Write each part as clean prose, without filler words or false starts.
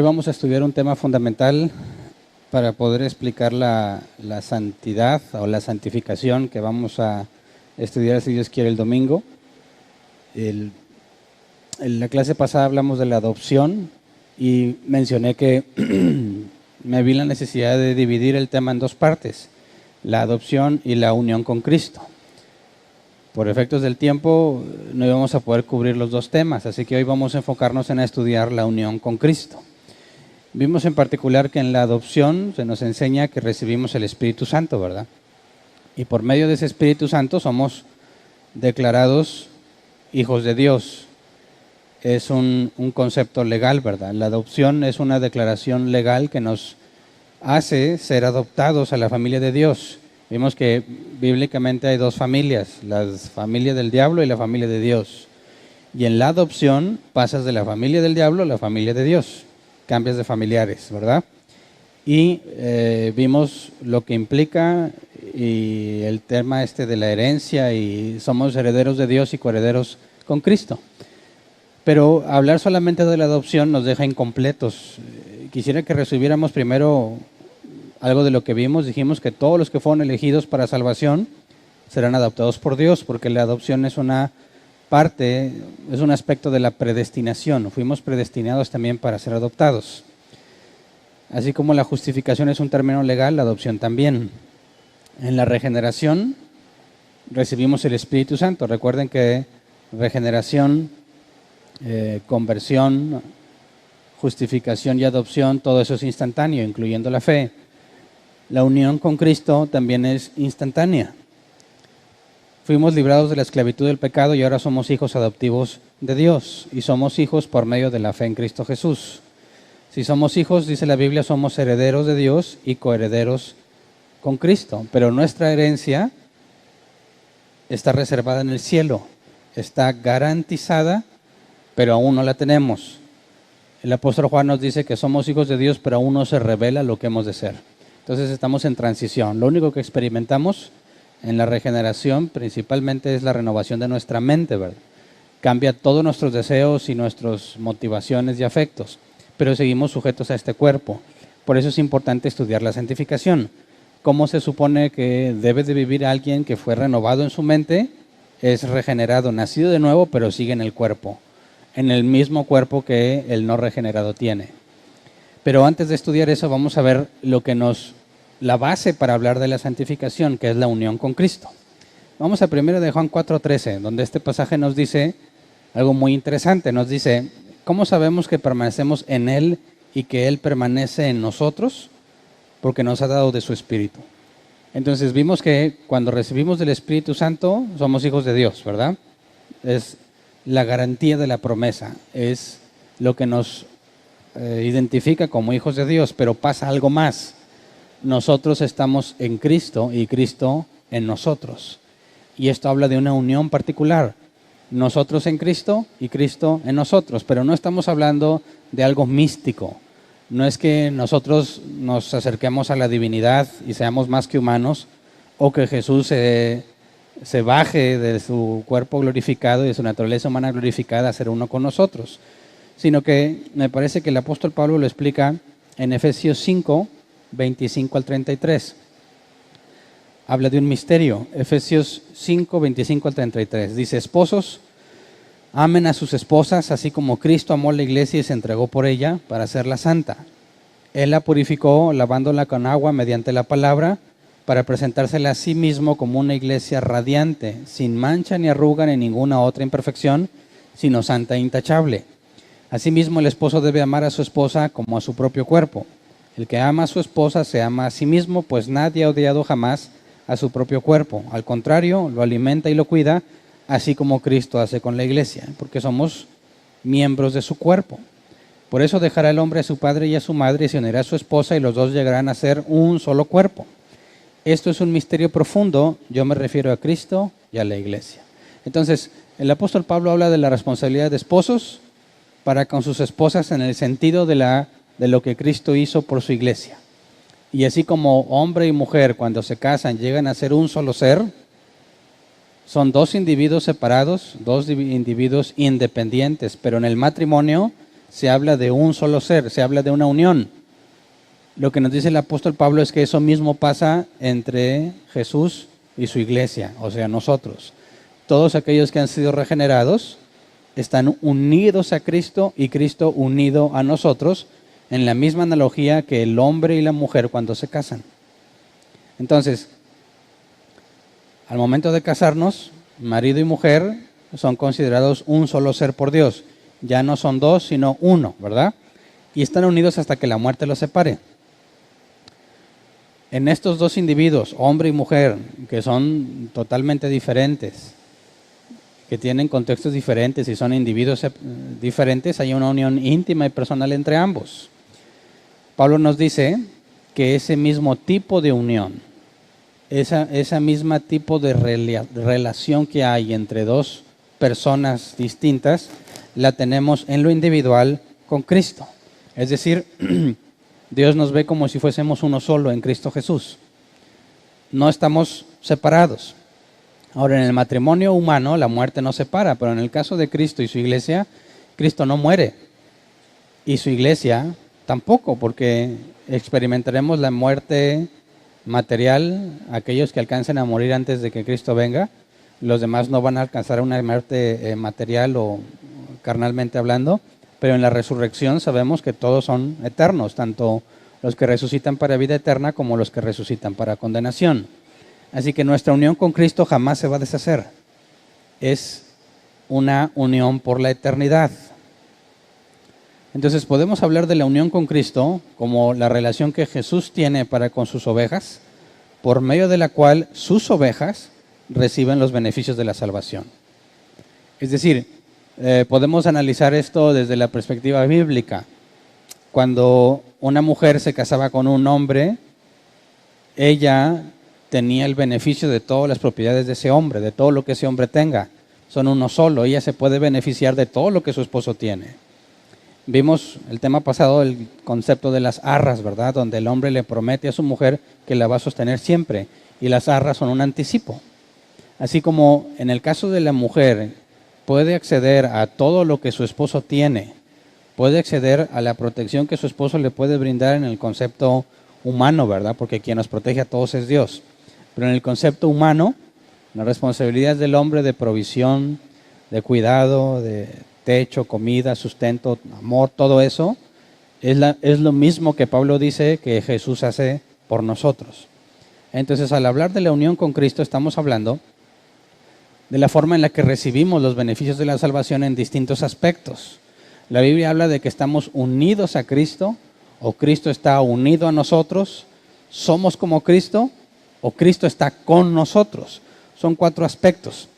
Hoy vamos a estudiar un tema fundamental para poder explicar la santidad o la santificación que vamos a estudiar, si Dios quiere, el domingo. En la clase pasada hablamos de la adopción y mencioné que me vi la necesidad de dividir el tema en dos partes, la adopción y la unión con Cristo. Por efectos del tiempo no íbamos a poder cubrir los dos temas, así que hoy vamos a enfocarnos en estudiar la unión con Cristo. Vimos en particular que en la adopción se nos enseña que recibimos el Espíritu Santo, ¿verdad? Y por medio de ese Espíritu Santo somos declarados hijos de Dios. Es un concepto legal, ¿verdad? La adopción es una declaración legal que nos hace ser adoptados a la familia de Dios. Vimos que bíblicamente hay dos familias, la familia del diablo y la familia de Dios. Y en la adopción pasas de la familia del diablo a la familia de Dios. Cambias de familiares, ¿verdad? Y vimos lo que implica y el tema de la herencia y somos herederos de Dios y coherederos con Cristo. Pero hablar solamente de la adopción nos deja incompletos. Quisiera que resumiéramos primero algo de lo que vimos. Dijimos que todos los que fueron elegidos para salvación serán adoptados por Dios, porque la adopción es una parte, es un aspecto de la predestinación. Fuimos predestinados también para ser adoptados. Así como la justificación es un término legal, la adopción también. En la regeneración recibimos el Espíritu Santo. Recuerden que regeneración, conversión, justificación y adopción, todo eso es instantáneo, incluyendo la fe. La unión con Cristo también es instantánea. Fuimos librados de la esclavitud del pecado y ahora somos hijos adoptivos de Dios y somos hijos por medio de la fe en Cristo Jesús. Si somos hijos, dice la Biblia, somos herederos de Dios y coherederos con Cristo, pero nuestra herencia está reservada en el cielo, está garantizada, pero aún no la tenemos. El apóstol Juan nos dice que somos hijos de Dios, pero aún no se revela lo que hemos de ser. Entonces estamos en transición. Lo único que experimentamos en la regeneración principalmente es la renovación de nuestra mente, ¿verdad? Cambia todos nuestros deseos y nuestras motivaciones y afectos, pero seguimos sujetos a este cuerpo. Por eso es importante estudiar la santificación. ¿Cómo se supone que debe de vivir alguien que fue renovado en su mente? Es regenerado, nacido de nuevo, pero sigue en el cuerpo, en el mismo cuerpo que el no regenerado tiene. Pero antes de estudiar eso, vamos a ver la base para hablar de la santificación, que es la unión con Cristo. Vamos a 1 de Juan 4:13, donde este pasaje nos dice algo muy interesante. Nos dice, ¿cómo sabemos que permanecemos en Él y que Él permanece en nosotros? Porque nos ha dado de su Espíritu. Entonces vimos que cuando recibimos del Espíritu Santo, somos hijos de Dios, ¿verdad? Es la garantía de la promesa, es lo que nos identifica como hijos de Dios, pero pasa algo más. Nosotros estamos en Cristo y Cristo en nosotros. Y esto habla de una unión particular. Nosotros en Cristo y Cristo en nosotros. Pero no estamos hablando de algo místico. No es que nosotros nos acerquemos a la divinidad y seamos más que humanos, o que Jesús se baje de su cuerpo glorificado y de su naturaleza humana glorificada a ser uno con nosotros. Sino que me parece que el apóstol Pablo lo explica en Efesios 5, 25 al 33. Habla de un misterio. Efesios 5, 25 al 33. Dice, esposos, amen a sus esposas, así como Cristo amó a la iglesia y se entregó por ella para hacerla santa. Él la purificó lavándola con agua mediante la palabra para presentársela a sí mismo como una iglesia radiante, sin mancha ni arruga ni ninguna otra imperfección, sino santa e intachable. Asimismo, el esposo debe amar a su esposa como a su propio cuerpo. El que ama a su esposa se ama a sí mismo, pues nadie ha odiado jamás a su propio cuerpo. Al contrario, lo alimenta y lo cuida, así como Cristo hace con la iglesia, porque somos miembros de su cuerpo. Por eso dejará el hombre a su padre y a su madre y se unirá a su esposa y los dos llegarán a ser un solo cuerpo. Esto es un misterio profundo, yo me refiero a Cristo y a la iglesia. Entonces, el apóstol Pablo habla de la responsabilidad de esposos para con sus esposas en el sentido de lo que Cristo hizo por su iglesia. Y así como hombre y mujer cuando se casan llegan a ser un solo ser, son dos individuos separados, dos individuos independientes, pero en el matrimonio se habla de un solo ser, se habla de una unión. Lo que nos dice el apóstol Pablo es que eso mismo pasa entre Jesús y su iglesia, o sea, nosotros. Todos aquellos que han sido regenerados están unidos a Cristo y Cristo unido a nosotros en la misma analogía que el hombre y la mujer cuando se casan. Entonces, al momento de casarnos, marido y mujer son considerados un solo ser por Dios. Ya no son dos, sino uno, ¿verdad? Y están unidos hasta que la muerte los separe. En estos dos individuos, hombre y mujer, que son totalmente diferentes, que tienen contextos diferentes y son individuos diferentes, hay una unión íntima y personal entre ambos. Pablo nos dice que ese mismo tipo de unión, esa misma tipo de relación que hay entre dos personas distintas, la tenemos en lo individual con Cristo. Es decir, Dios nos ve como si fuésemos uno solo en Cristo Jesús. No estamos separados. Ahora, en el matrimonio humano la muerte nos separa, pero en el caso de Cristo y su iglesia, Cristo no muere. Y su iglesia tampoco, porque experimentaremos la muerte material, aquellos que alcancen a morir antes de que Cristo venga. Los demás no van a alcanzar una muerte material o carnalmente hablando, pero en la resurrección sabemos que todos son eternos, tanto los que resucitan para vida eterna como los que resucitan para condenación. Así que nuestra unión con Cristo jamás se va a deshacer. Es una unión por la eternidad. Entonces podemos hablar de la unión con Cristo como la relación que Jesús tiene para con sus ovejas, por medio de la cual sus ovejas reciben los beneficios de la salvación. Es decir, podemos analizar esto desde la perspectiva bíblica. Cuando una mujer se casaba con un hombre, ella tenía el beneficio de todas las propiedades de ese hombre, de todo lo que ese hombre tenga. Son uno solo, ella se puede beneficiar de todo lo que su esposo tiene. Vimos el tema pasado, el concepto de las arras, ¿verdad? Donde el hombre le promete a su mujer que la va a sostener siempre, y las arras son un anticipo. Así como en el caso de la mujer, puede acceder a todo lo que su esposo tiene, puede acceder a la protección que su esposo le puede brindar en el concepto humano, ¿verdad? Porque quien nos protege a todos es Dios. Pero en el concepto humano, la responsabilidad del hombre de provisión, de cuidado, de techo, comida, sustento, amor, todo eso, es lo mismo que Pablo dice que Jesús hace por nosotros. Entonces, al hablar de la unión con Cristo, estamos hablando de la forma en la que recibimos los beneficios de la salvación en distintos aspectos. La Biblia habla de que estamos unidos a Cristo, o Cristo está unido a nosotros, somos como Cristo, o Cristo está con nosotros. Son 4 aspectos.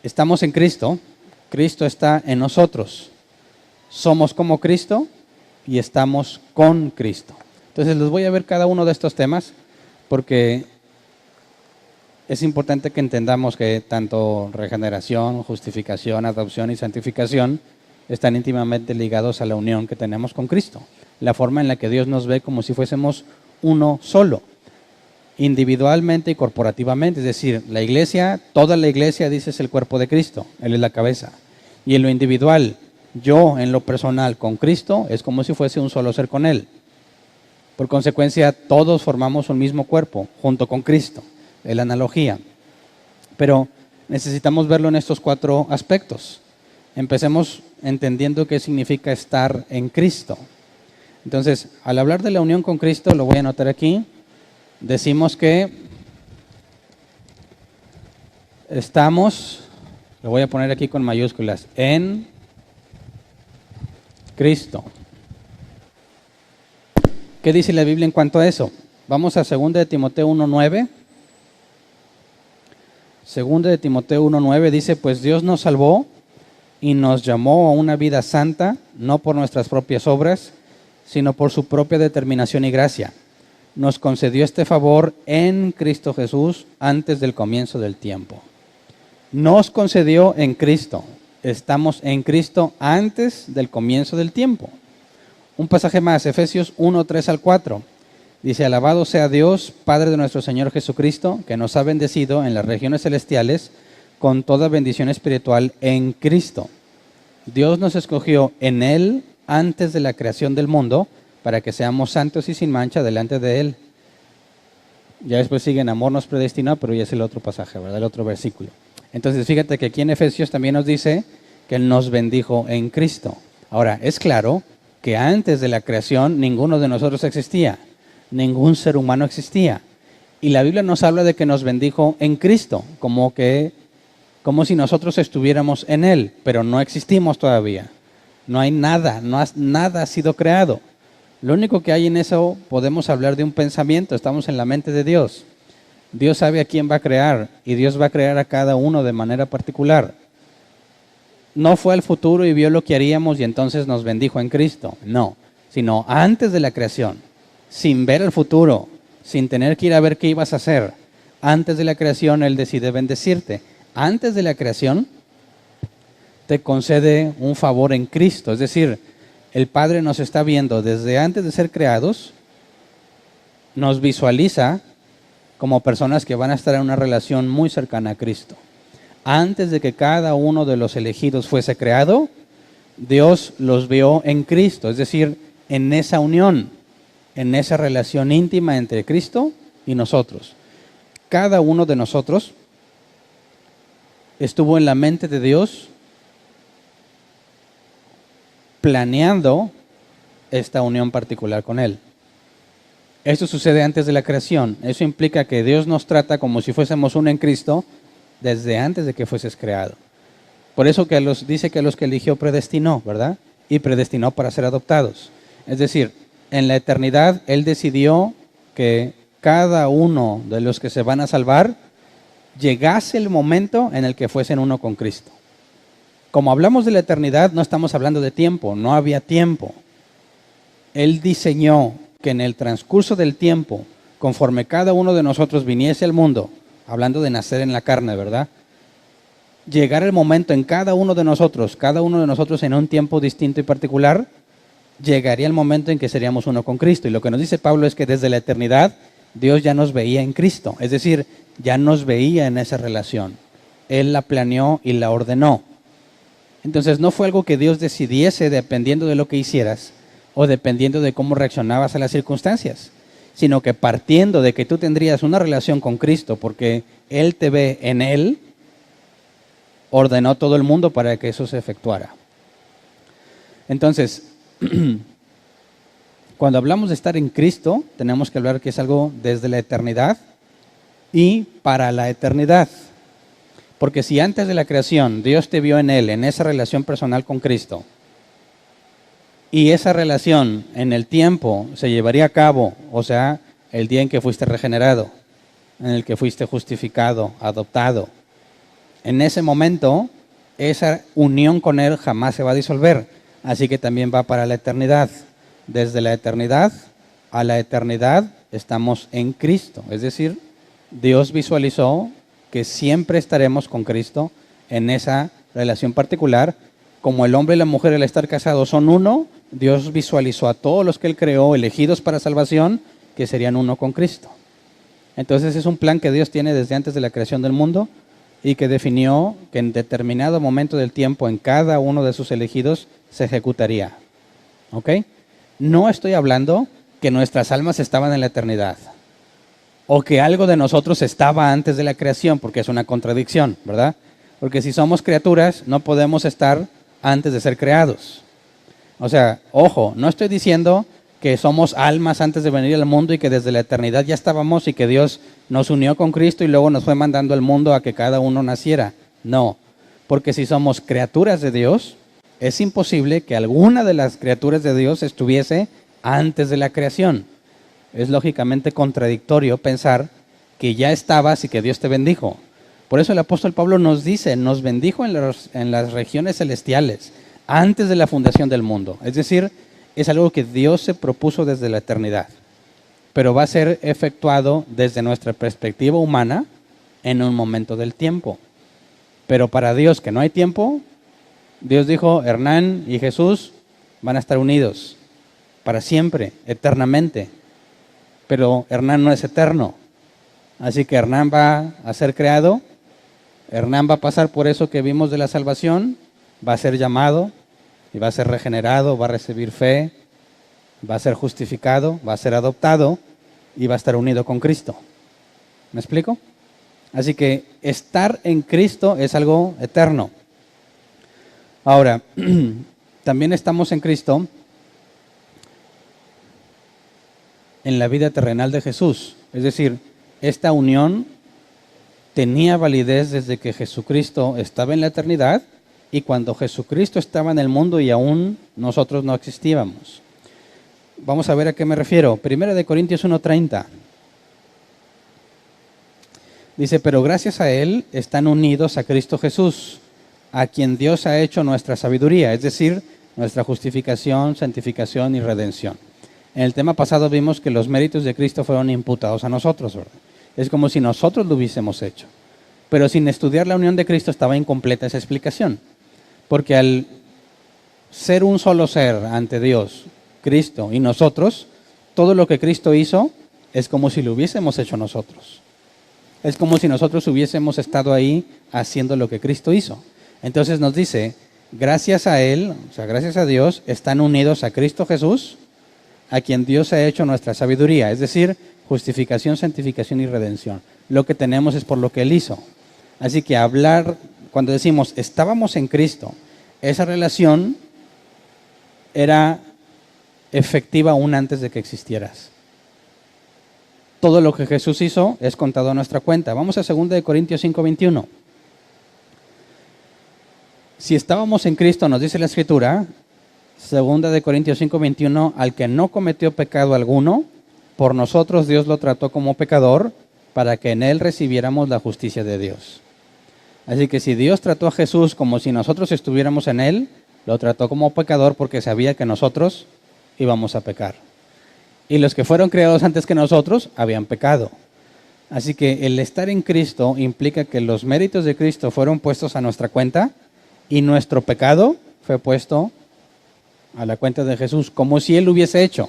Estamos en Cristo, Cristo está en nosotros, somos como Cristo y estamos con Cristo. Entonces les voy a ver cada uno de estos temas porque es importante que entendamos que tanto regeneración, justificación, adopción y santificación están íntimamente ligados a la unión que tenemos con Cristo. La forma en la que Dios nos ve como si fuésemos uno solo, individualmente y corporativamente. Es decir, la iglesia, toda la iglesia, dice, es el cuerpo de Cristo, Él es la cabeza. Y en lo individual, yo en lo personal con Cristo, es como si fuese un solo ser con Él. Por consecuencia, todos formamos un mismo cuerpo junto con Cristo. Es la analogía. Pero necesitamos verlo en estos 4 aspectos. Empecemos entendiendo qué significa estar en Cristo. Entonces, al hablar de la unión con Cristo, lo voy a anotar aquí, decimos que estamos, lo voy a poner aquí con mayúsculas, en Cristo. ¿Qué dice la Biblia en cuanto a eso? Vamos a 2 de Timoteo 1:9. 2 de Timoteo 1:9 dice, pues Dios nos salvó y nos llamó a una vida santa, no por nuestras propias obras, sino por su propia determinación y gracia. Nos concedió este favor en Cristo Jesús antes del comienzo del tiempo. Nos concedió en Cristo. Estamos en Cristo antes del comienzo del tiempo. Un pasaje más, Efesios 1:3-4. Dice, alabado sea Dios, Padre de nuestro Señor Jesucristo, que nos ha bendecido en las regiones celestiales con toda bendición espiritual en Cristo. Dios nos escogió en Él antes de la creación del mundo para que seamos santos y sin mancha delante de Él. Ya después sigue: en amor nos predestinó, pero ya es el otro pasaje, ¿verdad? El otro versículo. Entonces fíjate que aquí en Efesios también nos dice que Él nos bendijo en Cristo. Ahora, es claro que antes de la creación ninguno de nosotros existía, ningún ser humano existía. Y la Biblia nos habla de que nos bendijo en Cristo, como si nosotros estuviéramos en Él, pero no existimos todavía. No hay nada, nada ha sido creado. Lo único que hay en eso, podemos hablar de un pensamiento, estamos en la mente de Dios. Dios sabe a quién va a crear y Dios va a crear a cada uno de manera particular. No fue al futuro y vio lo que haríamos y entonces nos bendijo en Cristo. No, sino antes de la creación, sin ver el futuro, sin tener que ir a ver qué ibas a hacer. Antes de la creación Él decide bendecirte. Antes de la creación te concede un favor en Cristo. Es decir, el Padre nos está viendo desde antes de ser creados, nos visualiza como personas que van a estar en una relación muy cercana a Cristo. Antes de que cada uno de los elegidos fuese creado, Dios los vio en Cristo, es decir, en esa unión, en esa relación íntima entre Cristo y nosotros. Cada uno de nosotros estuvo en la mente de Dios planeando esta unión particular con Él. Esto sucede antes de la creación. Eso implica que Dios nos trata como si fuésemos uno en Cristo desde antes de que fueses creado. Por eso que dice que a los que eligió predestinó, ¿verdad? Y predestinó para ser adoptados. Es decir, en la eternidad Él decidió que cada uno de los que se van a salvar llegase el momento en el que fuesen uno con Cristo. Como hablamos de la eternidad, no estamos hablando de tiempo, no había tiempo. Él diseñó que en el transcurso del tiempo, conforme cada uno de nosotros viniese al mundo, hablando de nacer en la carne, ¿verdad? Llegar el momento en cada uno de nosotros en un tiempo distinto y particular, llegaría el momento en que seríamos uno con Cristo. Y lo que nos dice Pablo es que desde la eternidad Dios ya nos veía en Cristo, es decir, ya nos veía en esa relación. Él la planeó y la ordenó. Entonces no fue algo que Dios decidiese dependiendo de lo que hicieras o dependiendo de cómo reaccionabas a las circunstancias, sino que partiendo de que tú tendrías una relación con Cristo porque Él te ve en Él, ordenó todo el mundo para que eso se efectuara. Entonces, cuando hablamos de estar en Cristo, tenemos que hablar que es algo desde la eternidad y para la eternidad. Porque si antes de la creación Dios te vio en Él, en esa relación personal con Cristo, y esa relación en el tiempo se llevaría a cabo, o sea, el día en que fuiste regenerado, en el que fuiste justificado, adoptado, en ese momento esa unión con Él jamás se va a disolver, así que también va para la eternidad. Desde la eternidad a la eternidad estamos en Cristo, es decir, Dios visualizó que siempre estaremos con Cristo en esa relación particular. Como el hombre y la mujer al estar casados son uno, Dios visualizó a todos los que Él creó, elegidos para salvación, que serían uno con Cristo. Entonces es un plan que Dios tiene desde antes de la creación del mundo y que definió que en determinado momento del tiempo en cada uno de sus elegidos se ejecutaría. ¿Ok? No estoy hablando que nuestras almas estaban en la eternidad o que algo de nosotros estaba antes de la creación, porque es una contradicción, ¿verdad? Porque si somos criaturas no podemos estar antes de ser creados. O sea, ojo, no estoy diciendo que somos almas antes de venir al mundo y que desde la eternidad ya estábamos y que Dios nos unió con Cristo y luego nos fue mandando al mundo a que cada uno naciera. No, porque si somos criaturas de Dios, es imposible que alguna de las criaturas de Dios estuviese antes de la creación. Es lógicamente contradictorio pensar que ya estabas y que Dios te bendijo. Por eso el apóstol Pablo nos dice, nos bendijo en las regiones celestiales, antes de la fundación del mundo. Es decir, es algo que Dios se propuso desde la eternidad, pero va a ser efectuado desde nuestra perspectiva humana en un momento del tiempo. Pero para Dios, que no hay tiempo, Dios dijo, Hernán y Jesús van a estar unidos para siempre, eternamente. Pero Hernán no es eterno. Así que Hernán va a ser creado, Hernán va a pasar por eso que vimos de la salvación, va a ser llamado, y va a ser regenerado, va a recibir fe, va a ser justificado, va a ser adoptado y va a estar unido con Cristo. ¿Me explico? Así que estar en Cristo es algo eterno. Ahora, también estamos en Cristo en la vida terrenal de Jesús. Es decir, esta unión tenía validez desde que Jesucristo estaba en la eternidad y cuando Jesucristo estaba en el mundo y aún nosotros no existíamos. Vamos a ver a qué me refiero. 1 Corintios 1:30. Dice, pero gracias a Él están unidos a Cristo Jesús, a quien Dios ha hecho nuestra sabiduría, es decir, nuestra justificación, santificación y redención. En el tema pasado vimos que los méritos de Cristo fueron imputados a nosotros, ¿verdad? Es como si nosotros lo hubiésemos hecho. Pero sin estudiar la unión de Cristo estaba incompleta esa explicación. Porque al ser un solo ser ante Dios, Cristo y nosotros, todo lo que Cristo hizo es como si lo hubiésemos hecho nosotros. Es como si nosotros hubiésemos estado ahí haciendo lo que Cristo hizo. Entonces nos dice, gracias a Él, o sea, gracias a Dios, están unidos a Cristo Jesús, a quien Dios ha hecho nuestra sabiduría, es decir, justificación, santificación y redención. Lo que tenemos es por lo que Él hizo. Así que hablar, cuando decimos estábamos en Cristo, esa relación era efectiva aún antes de que existieras. Todo lo que Jesús hizo es contado a nuestra cuenta. Vamos a 2 Corintios 5:21. Si estábamos en Cristo, nos dice la Escritura, 2 Corintios 5:21, al que no cometió pecado alguno, por nosotros Dios lo trató como pecador, para que en él recibiéramos la justicia de Dios. Así que si Dios trató a Jesús como si nosotros estuviéramos en él, lo trató como pecador porque sabía que nosotros íbamos a pecar. Y los que fueron creados antes que nosotros habían pecado. Así que el estar en Cristo implica que los méritos de Cristo fueron puestos a nuestra cuenta y nuestro pecado fue puesto a la cuenta de Jesús, como si Él lo hubiese hecho.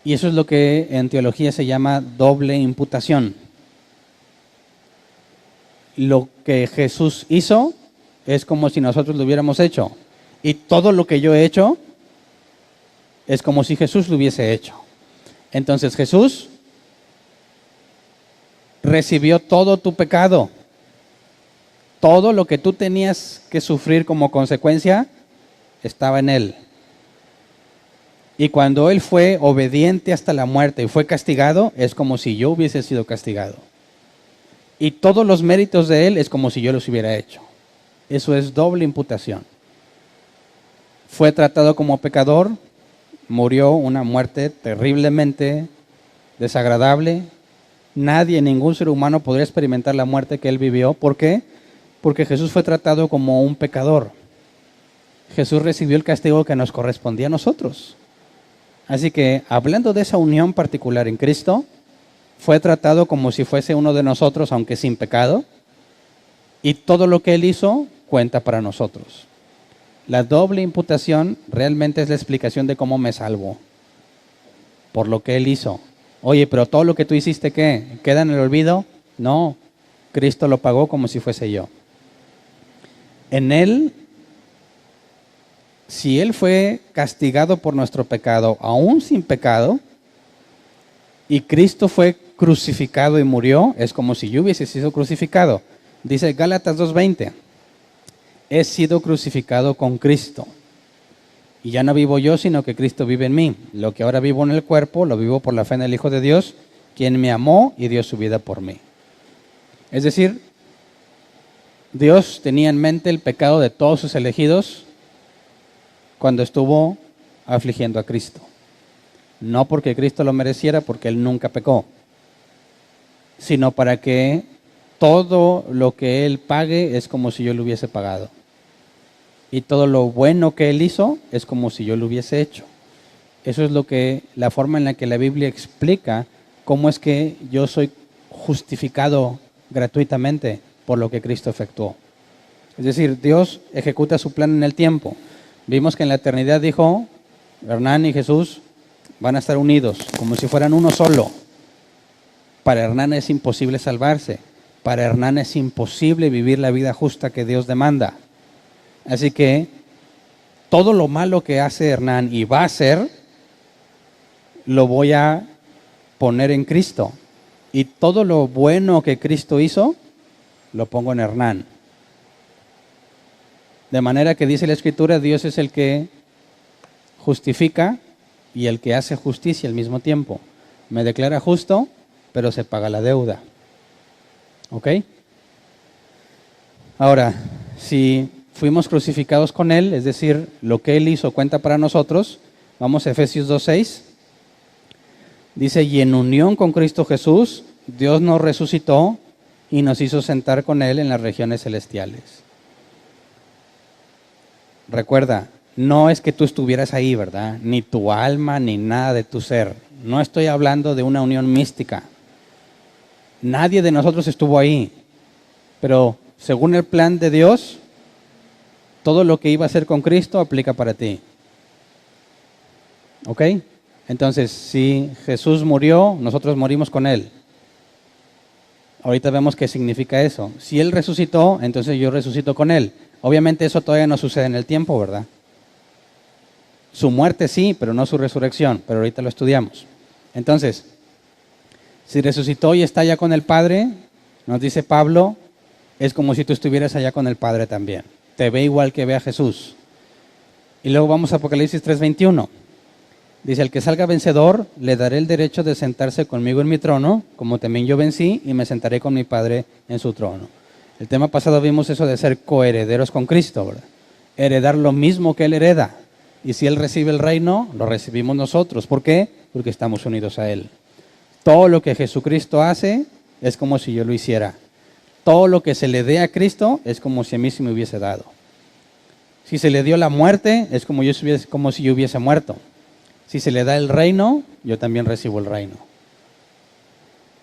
Y eso es lo que en teología se llama doble imputación. Lo que Jesús hizo es como si nosotros lo hubiéramos hecho. Y todo lo que yo he hecho es como si Jesús lo hubiese hecho. Entonces Jesús recibió todo tu pecado. Todo lo que tú tenías que sufrir como consecuencia estaba en Él. Y cuando Él fue obediente hasta la muerte y fue castigado, es como si yo hubiese sido castigado. Y todos los méritos de Él es como si yo los hubiera hecho. Eso es doble imputación. Fue tratado como pecador, murió una muerte terriblemente desagradable. Nadie, ningún ser humano podría experimentar la muerte que Él vivió. ¿Por qué? Porque Jesús fue tratado como un pecador. Jesús recibió el castigo que nos correspondía a nosotros. Así que, hablando de esa unión particular en Cristo, fue tratado como si fuese uno de nosotros, aunque sin pecado, y todo lo que Él hizo cuenta para nosotros. La doble imputación realmente es la explicación de cómo me salvo, por lo que Él hizo. Oye, pero todo lo que tú hiciste, ¿qué? ¿Queda en el olvido? No, Cristo lo pagó como si fuese yo. En Él, si Él fue castigado por nuestro pecado, aún sin pecado, y Cristo fue crucificado y murió, es como si yo hubiese sido crucificado. Dice Gálatas 2:20, he sido crucificado con Cristo. Y ya no vivo yo, sino que Cristo vive en mí. Lo que ahora vivo en el cuerpo, lo vivo por la fe en el Hijo de Dios, quien me amó y dio su vida por mí. Es decir, Dios tenía en mente el pecado de todos sus elegidos cuando estuvo afligiendo a Cristo. No porque Cristo lo mereciera, porque Él nunca pecó, sino para que todo lo que Él pague es como si yo lo hubiese pagado. Y todo lo bueno que Él hizo es como si yo lo hubiese hecho. Eso es la forma en la que la Biblia explica cómo es que yo soy justificado gratuitamente por lo que Cristo efectuó. Es decir, Dios ejecuta su plan en el tiempo. Vimos que en la eternidad dijo, Hernán y Jesús van a estar unidos, como si fueran uno solo. Para Hernán es imposible salvarse. Para Hernán es imposible vivir la vida justa que Dios demanda. Así que todo lo malo que hace Hernán y va a hacer, lo voy a poner en Cristo. Y todo lo bueno que Cristo hizo, lo pongo en Hernán. De manera que dice la Escritura, Dios es el que justifica y el que hace justicia al mismo tiempo. Me declara justo, pero se paga la deuda. ¿Ok? Ahora, si fuimos crucificados con Él, es decir, lo que Él hizo cuenta para nosotros, vamos a Efesios 2:6. Dice, y en unión con Cristo Jesús, Dios nos resucitó y nos hizo sentar con Él en las regiones celestiales. Recuerda, no es que tú estuvieras ahí, ¿verdad? Ni tu alma, ni nada de tu ser. No estoy hablando de una unión mística. Nadie de nosotros estuvo ahí. Pero según el plan de Dios, todo lo que iba a hacer con Cristo aplica para ti. ¿Ok? Entonces, si Jesús murió, nosotros morimos con Él. Ahorita vemos qué significa eso. Si Él resucitó, entonces yo resucito con Él. Obviamente eso todavía no sucede en el tiempo, ¿verdad? Su muerte sí, pero no su resurrección. Pero ahorita lo estudiamos. Entonces, si resucitó y está allá con el Padre, nos dice Pablo, es como si tú estuvieras allá con el Padre también. Te ve igual que ve a Jesús. Y luego vamos a Apocalipsis 3:21. Dice, el que salga vencedor, le daré el derecho de sentarse conmigo en mi trono, como también yo vencí y me sentaré con mi Padre en su trono. El tema pasado vimos eso de ser coherederos con Cristo, ¿verdad? Heredar lo mismo que Él hereda. Y si Él recibe el reino, lo recibimos nosotros. ¿Por qué? Porque estamos unidos a Él. Todo lo que Jesucristo hace es como si yo lo hiciera. Todo lo que se le dé a Cristo es como si a mí se me hubiese dado. Si se le dio la muerte, es como si yo hubiese muerto. Si se le da el reino, yo también recibo el reino.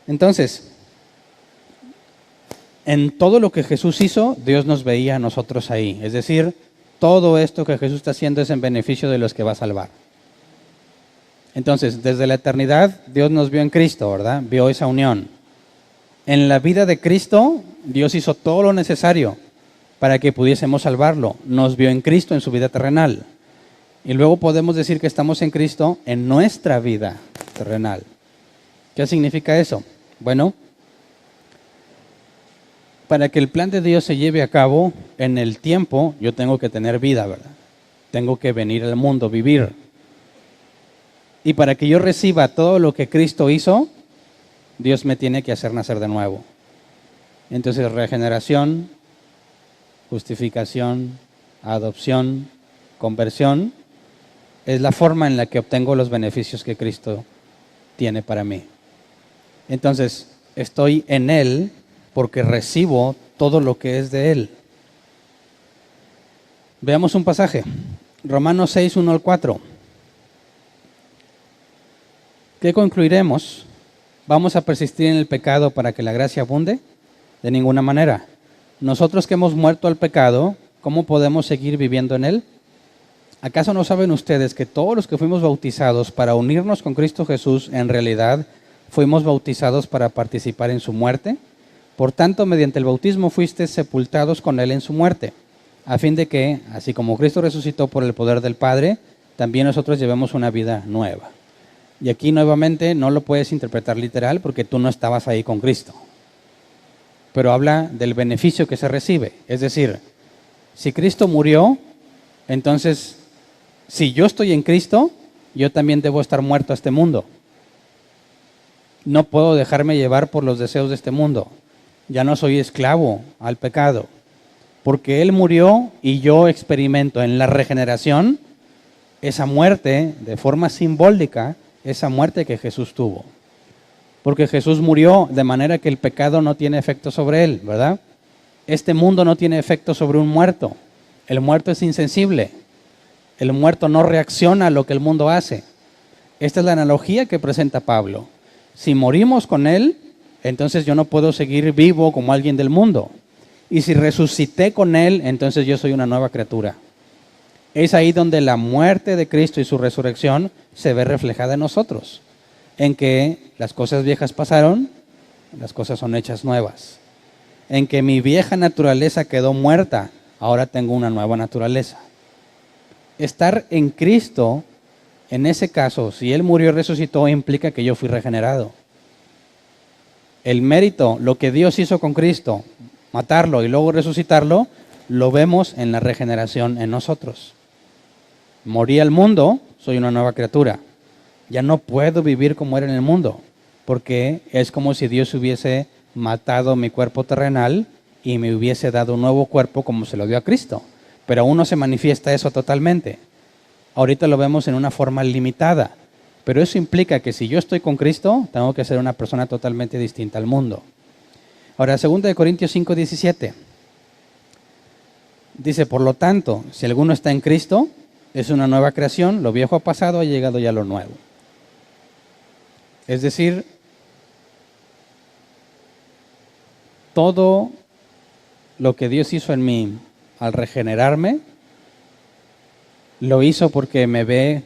Entonces, en todo lo que Jesús hizo, Dios nos veía a nosotros ahí. Es decir, todo esto que Jesús está haciendo es en beneficio de los que va a salvar. Entonces, desde la eternidad, Dios nos vio en Cristo, ¿verdad? Vio esa unión. En la vida de Cristo, Dios hizo todo lo necesario para que pudiésemos salvarlo. Nos vio en Cristo en su vida terrenal. Y luego podemos decir que estamos en Cristo en nuestra vida terrenal. ¿Qué significa eso? Bueno, para que el plan de Dios se lleve a cabo en el tiempo, yo tengo que tener vida, ¿verdad? Tengo que venir al mundo, vivir. Y para que yo reciba todo lo que Cristo hizo, Dios me tiene que hacer nacer de nuevo. Entonces, regeneración, justificación, adopción, conversión, es la forma en la que obtengo los beneficios que Cristo tiene para mí. Entonces, estoy en Él porque recibo todo lo que es de Él. Veamos un pasaje. Romanos 6, 1 al 4. ¿Qué concluiremos? ¿Vamos a persistir en el pecado para que la gracia abunde? De ninguna manera. Nosotros que hemos muerto al pecado, ¿cómo podemos seguir viviendo en él? ¿Acaso no saben ustedes que todos los que fuimos bautizados para unirnos con Cristo Jesús, en realidad fuimos bautizados para participar en su muerte? Por tanto, mediante el bautismo fuiste sepultados con Él en su muerte, a fin de que, así como Cristo resucitó por el poder del Padre, también nosotros llevemos una vida nueva. Y aquí nuevamente no lo puedes interpretar literal porque tú no estabas ahí con Cristo. Pero habla del beneficio que se recibe. Es decir, si Cristo murió, entonces, si yo estoy en Cristo, yo también debo estar muerto a este mundo. No puedo dejarme llevar por los deseos de este mundo. Ya no soy esclavo al pecado. Porque Él murió y yo experimento en la regeneración esa muerte de forma simbólica, esa muerte que Jesús tuvo. Porque Jesús murió de manera que el pecado no tiene efecto sobre Él, ¿verdad? Este mundo no tiene efecto sobre un muerto. El muerto es insensible. El muerto no reacciona a lo que el mundo hace. Esta es la analogía que presenta Pablo. Si morimos con Él, entonces yo no puedo seguir vivo como alguien del mundo. Y si resucité con Él, entonces yo soy una nueva criatura. Es ahí donde la muerte de Cristo y su resurrección se ve reflejada en nosotros. En que las cosas viejas pasaron, las cosas son hechas nuevas. En que mi vieja naturaleza quedó muerta, ahora tengo una nueva naturaleza. estar en Cristo, en ese caso, si Él murió y resucitó, implica que yo fui regenerado. El mérito, lo que Dios hizo con Cristo, matarlo y luego resucitarlo, lo vemos en la regeneración en nosotros. Morí al mundo, soy una nueva criatura. Ya no puedo vivir como era en el mundo, porque es como si Dios hubiese matado mi cuerpo terrenal y me hubiese dado un nuevo cuerpo como se lo dio a Cristo. Pero aún no se manifiesta eso totalmente. Ahorita lo vemos en una forma limitada, pero eso implica que si yo estoy con Cristo, tengo que ser una persona totalmente distinta al mundo. Ahora, 2 Corintios 5:17. Dice, por lo tanto, si alguno está en Cristo, es una nueva creación, lo viejo ha pasado, ha llegado ya lo nuevo. Es decir, todo lo que Dios hizo en mí al regenerarme, lo hizo porque me ve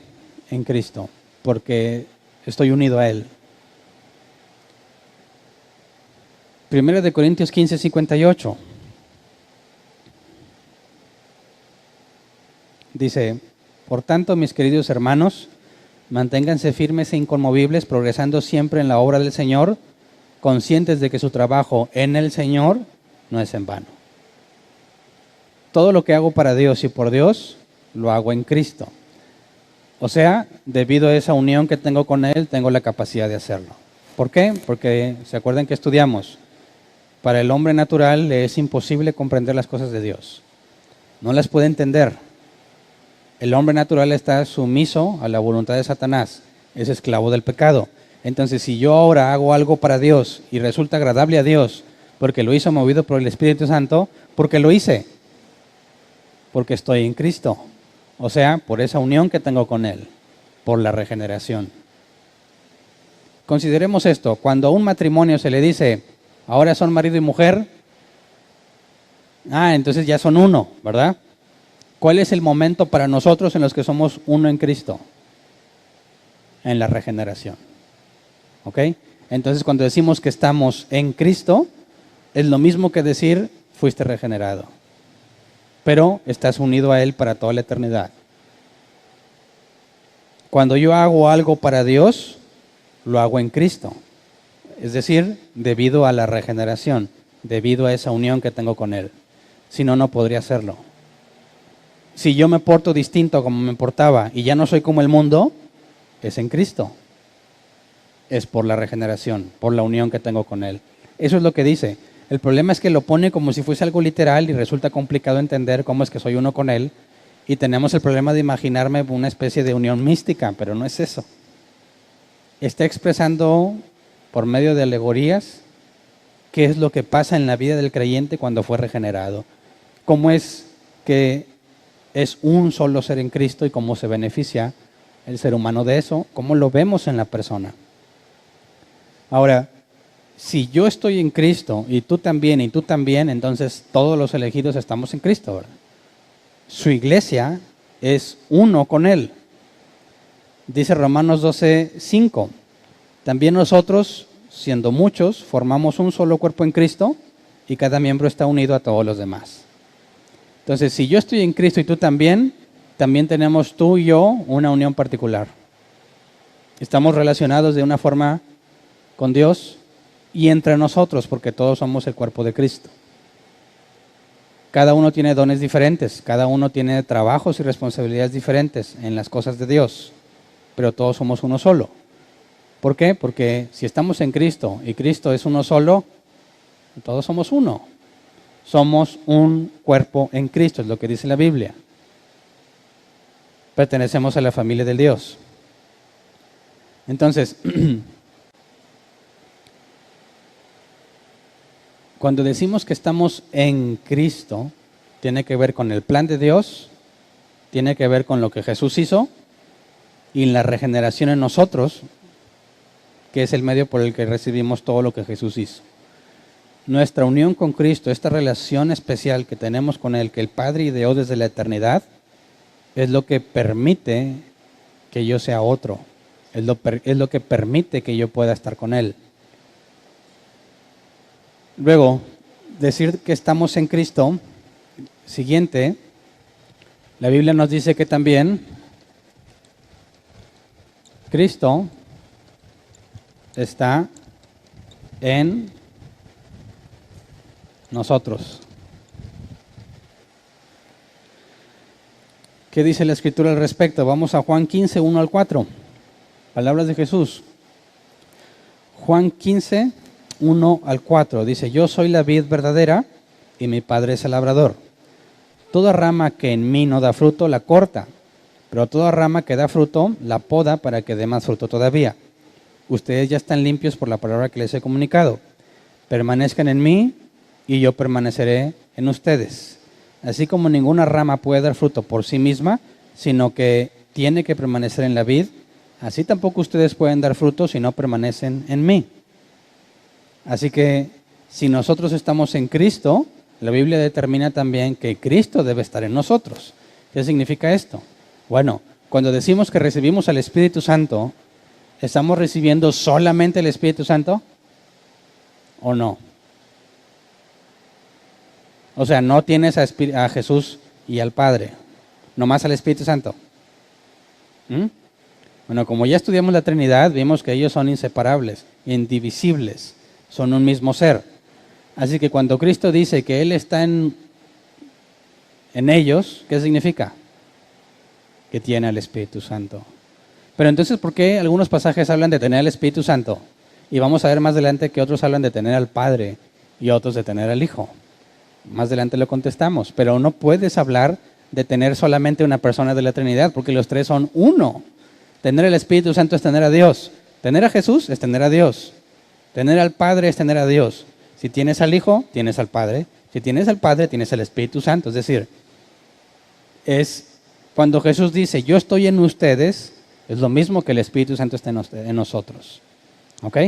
en Cristo, porque estoy unido a Él. 1 Corintios 15:58. Dice, por tanto, mis queridos hermanos, manténganse firmes e inconmovibles, progresando siempre en la obra del Señor, conscientes de que su trabajo en el Señor no es en vano. Todo lo que hago para Dios y por Dios, lo hago en Cristo. O sea, debido a esa unión que tengo con Él, tengo la capacidad de hacerlo. ¿Por qué? Porque, ¿se acuerdan que estudiamos? Para el hombre natural le es imposible comprender las cosas de Dios. No las puede entender. El hombre natural está sumiso a la voluntad de Satanás, es esclavo del pecado. Entonces, si yo ahora hago algo para Dios y resulta agradable a Dios, porque lo hizo movido por el Espíritu Santo, ¿por qué lo hice? Porque estoy en Cristo. O sea, por esa unión que tengo con Él, por la regeneración. Consideremos esto, cuando a un matrimonio se le dice, ahora son marido y mujer, entonces ya son uno, ¿verdad? ¿Cuál es el momento para nosotros en los que somos uno en Cristo? En la regeneración. ¿Ok? Entonces cuando decimos que estamos en Cristo, es lo mismo que decir, fuiste regenerado. Pero estás unido a Él para toda la eternidad. Cuando yo hago algo para Dios, lo hago en Cristo. Es decir, debido a la regeneración, debido a esa unión que tengo con Él. Si no, no podría hacerlo. Si yo me porto distinto como me portaba y ya no soy como el mundo, es en Cristo. Es por la regeneración, por la unión que tengo con Él. Eso es lo que dice. El problema es que lo pone como si fuese algo literal y resulta complicado entender cómo es que soy uno con Él. Y tenemos el problema de imaginarme una especie de unión mística, pero no es eso. Está expresando por medio de alegorías qué es lo que pasa en la vida del creyente cuando fue regenerado. Cómo es que es un solo ser en Cristo y cómo se beneficia el ser humano de eso, cómo lo vemos en la persona. Ahora, si yo estoy en Cristo y tú también, entonces todos los elegidos estamos en Cristo, ¿verdad? Su iglesia es uno con Él. Dice Romanos 12:5, también nosotros, siendo muchos, formamos un solo cuerpo en Cristo y cada miembro está unido a todos los demás. Entonces, si yo estoy en Cristo y tú también tenemos tú y yo una unión particular. Estamos relacionados de una forma con Dios y entre nosotros, porque todos somos el cuerpo de Cristo. Cada uno tiene dones diferentes, cada uno tiene trabajos y responsabilidades diferentes en las cosas de Dios, pero todos somos uno solo. ¿Por qué? Porque si estamos en Cristo y Cristo es uno solo, todos somos uno. Somos un cuerpo en Cristo, es lo que dice la Biblia. Pertenecemos a la familia del Dios. Entonces, cuando decimos que estamos en Cristo, tiene que ver con el plan de Dios, tiene que ver con lo que Jesús hizo y la regeneración en nosotros, que es el medio por el que recibimos todo lo que Jesús hizo. Nuestra unión con Cristo, esta relación especial que tenemos con Él, que el Padre ideó desde la eternidad, es lo que permite que yo sea otro. Es lo que permite que yo pueda estar con Él. Luego, decir que estamos en Cristo, siguiente, La Biblia nos dice que también Cristo está en nosotros. ¿Qué dice la Escritura al respecto? Vamos a Juan 15, 1 al 4. Palabras de Jesús. Juan 15, 1 al 4. Dice, yo soy la vid verdadera y mi Padre es el labrador. Toda rama que en mí no da fruto, la corta. Pero toda rama que da fruto, la poda para que dé más fruto todavía. Ustedes ya están limpios por la palabra que les he comunicado. Permanezcan en mí y yo permaneceré en ustedes. Así como ninguna rama puede dar fruto por sí misma, sino que tiene que permanecer en la vid, así tampoco ustedes pueden dar fruto si no permanecen en mí. Así que si nosotros estamos en Cristo, la Biblia determina también que Cristo debe estar en nosotros. ¿Qué significa esto? Bueno, cuando decimos que recibimos al Espíritu Santo, ¿estamos recibiendo solamente el Espíritu Santo o no? O sea, no tienes a Jesús y al Padre, nomás al Espíritu Santo. Bueno, como ya estudiamos la Trinidad, vimos que ellos son inseparables, indivisibles, son un mismo ser. Así que cuando Cristo dice que Él está en ellos, ¿qué significa? Que tiene al Espíritu Santo. Pero entonces, ¿por qué algunos pasajes hablan de tener al Espíritu Santo? Y vamos a ver más adelante que otros hablan de tener al Padre y otros de tener al Hijo. Más adelante lo contestamos, pero no puedes hablar de tener solamente una persona de la Trinidad, porque los tres son uno. Tener el Espíritu Santo es tener a Dios. Tener a Jesús es tener a Dios. Tener al Padre es tener a Dios. Si tienes al Hijo, tienes al Padre. Si tienes al Padre, tienes al Espíritu Santo. Es decir, es cuando Jesús dice, yo estoy en ustedes, es lo mismo que el Espíritu Santo está en nosotros. ¿Ok?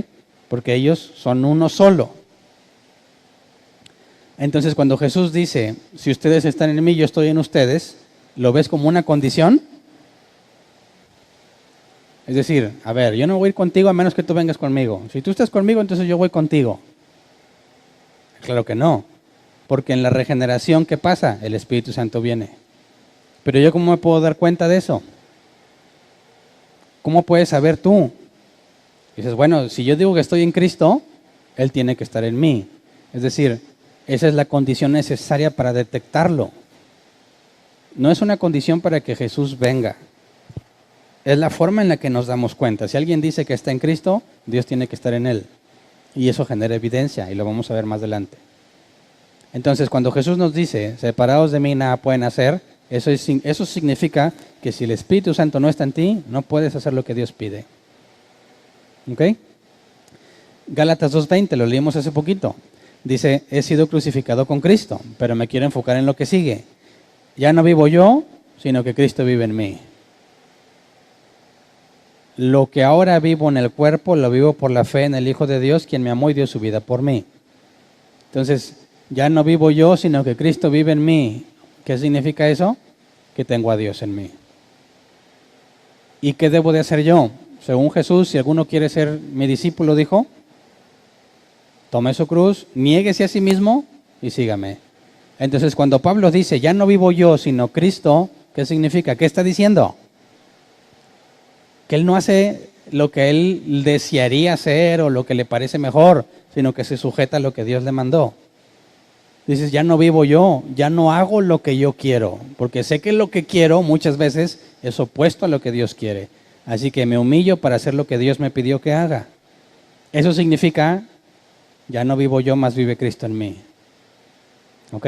Porque ellos son uno solo. Entonces, cuando Jesús dice, si ustedes están en mí, yo estoy en ustedes, ¿lo ves como una condición? Es decir, a ver, yo no voy a ir contigo a menos que tú vengas conmigo. Si tú estás conmigo, entonces yo voy contigo. Claro que no, porque en la regeneración, ¿qué pasa? El Espíritu Santo viene. Pero yo, ¿cómo me puedo dar cuenta de eso? ¿Cómo puedes saber tú? Dices, bueno, si yo digo que estoy en Cristo, Él tiene que estar en mí. Es decir, esa es la condición necesaria para detectarlo. No es una condición para que Jesús venga. Es la forma en la que nos damos cuenta. Si alguien dice que está en Cristo, Dios tiene que estar en Él. Y eso genera evidencia, y lo vamos a ver más adelante. Entonces, cuando Jesús nos dice, separados de mí nada pueden hacer, eso significa que si el Espíritu Santo no está en ti, no puedes hacer lo que Dios pide. ¿Ok? Gálatas 2:20, lo leímos hace poquito. Dice, he sido crucificado con Cristo, pero me quiero enfocar en lo que sigue. Ya no vivo yo, sino que Cristo vive en mí. Lo que ahora vivo en el cuerpo, lo vivo por la fe en el Hijo de Dios, quien me amó y dio su vida por mí. Entonces, ya no vivo yo, sino que Cristo vive en mí. ¿Qué significa eso? Que tengo a Dios en mí. ¿Y qué debo de hacer yo? Según Jesús, si alguno quiere ser mi discípulo, dijo, tome su cruz, niéguese a sí mismo y sígame. Entonces, cuando Pablo dice, ya no vivo yo, sino Cristo, ¿qué significa? ¿Qué está diciendo? Que él no hace lo que él desearía hacer o lo que le parece mejor, sino que se sujeta a lo que Dios le mandó. Dices, ya no vivo yo, ya no hago lo que yo quiero, porque sé que lo que quiero muchas veces es opuesto a lo que Dios quiere. Así que me humillo para hacer lo que Dios me pidió que haga. Eso significa, ya no vivo yo, más vive Cristo en mí. ¿Ok?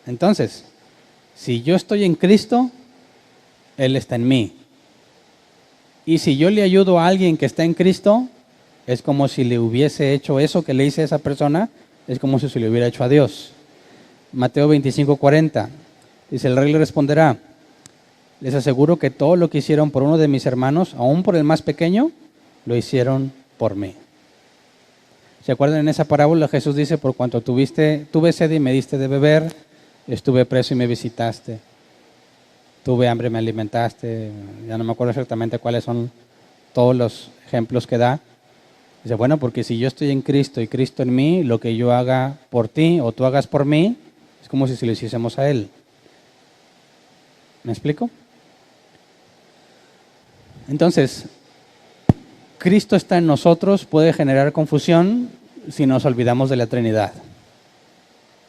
Entonces, si yo estoy en Cristo, Él está en mí. Y si yo le ayudo a alguien que está en Cristo, es como si le hubiese hecho eso que le hice a esa persona, es como si se le hubiera hecho a Dios. Mateo 25:40, dice, el rey le responderá, les aseguro que todo lo que hicieron por uno de mis hermanos, aún por el más pequeño, lo hicieron por mí. ¿Se acuerdan en esa parábola? Jesús dice, por cuanto tuve sed y me diste de beber, estuve preso y me visitaste, tuve hambre y me alimentaste, ya no me acuerdo exactamente cuáles son todos los ejemplos que da. Dice, bueno, porque si yo estoy en Cristo y Cristo en mí, lo que yo haga por ti o tú hagas por mí, Es como si se lo hiciésemos a Él. ¿Me explico? Entonces, Cristo está en nosotros, puede generar confusión si nos olvidamos de la Trinidad.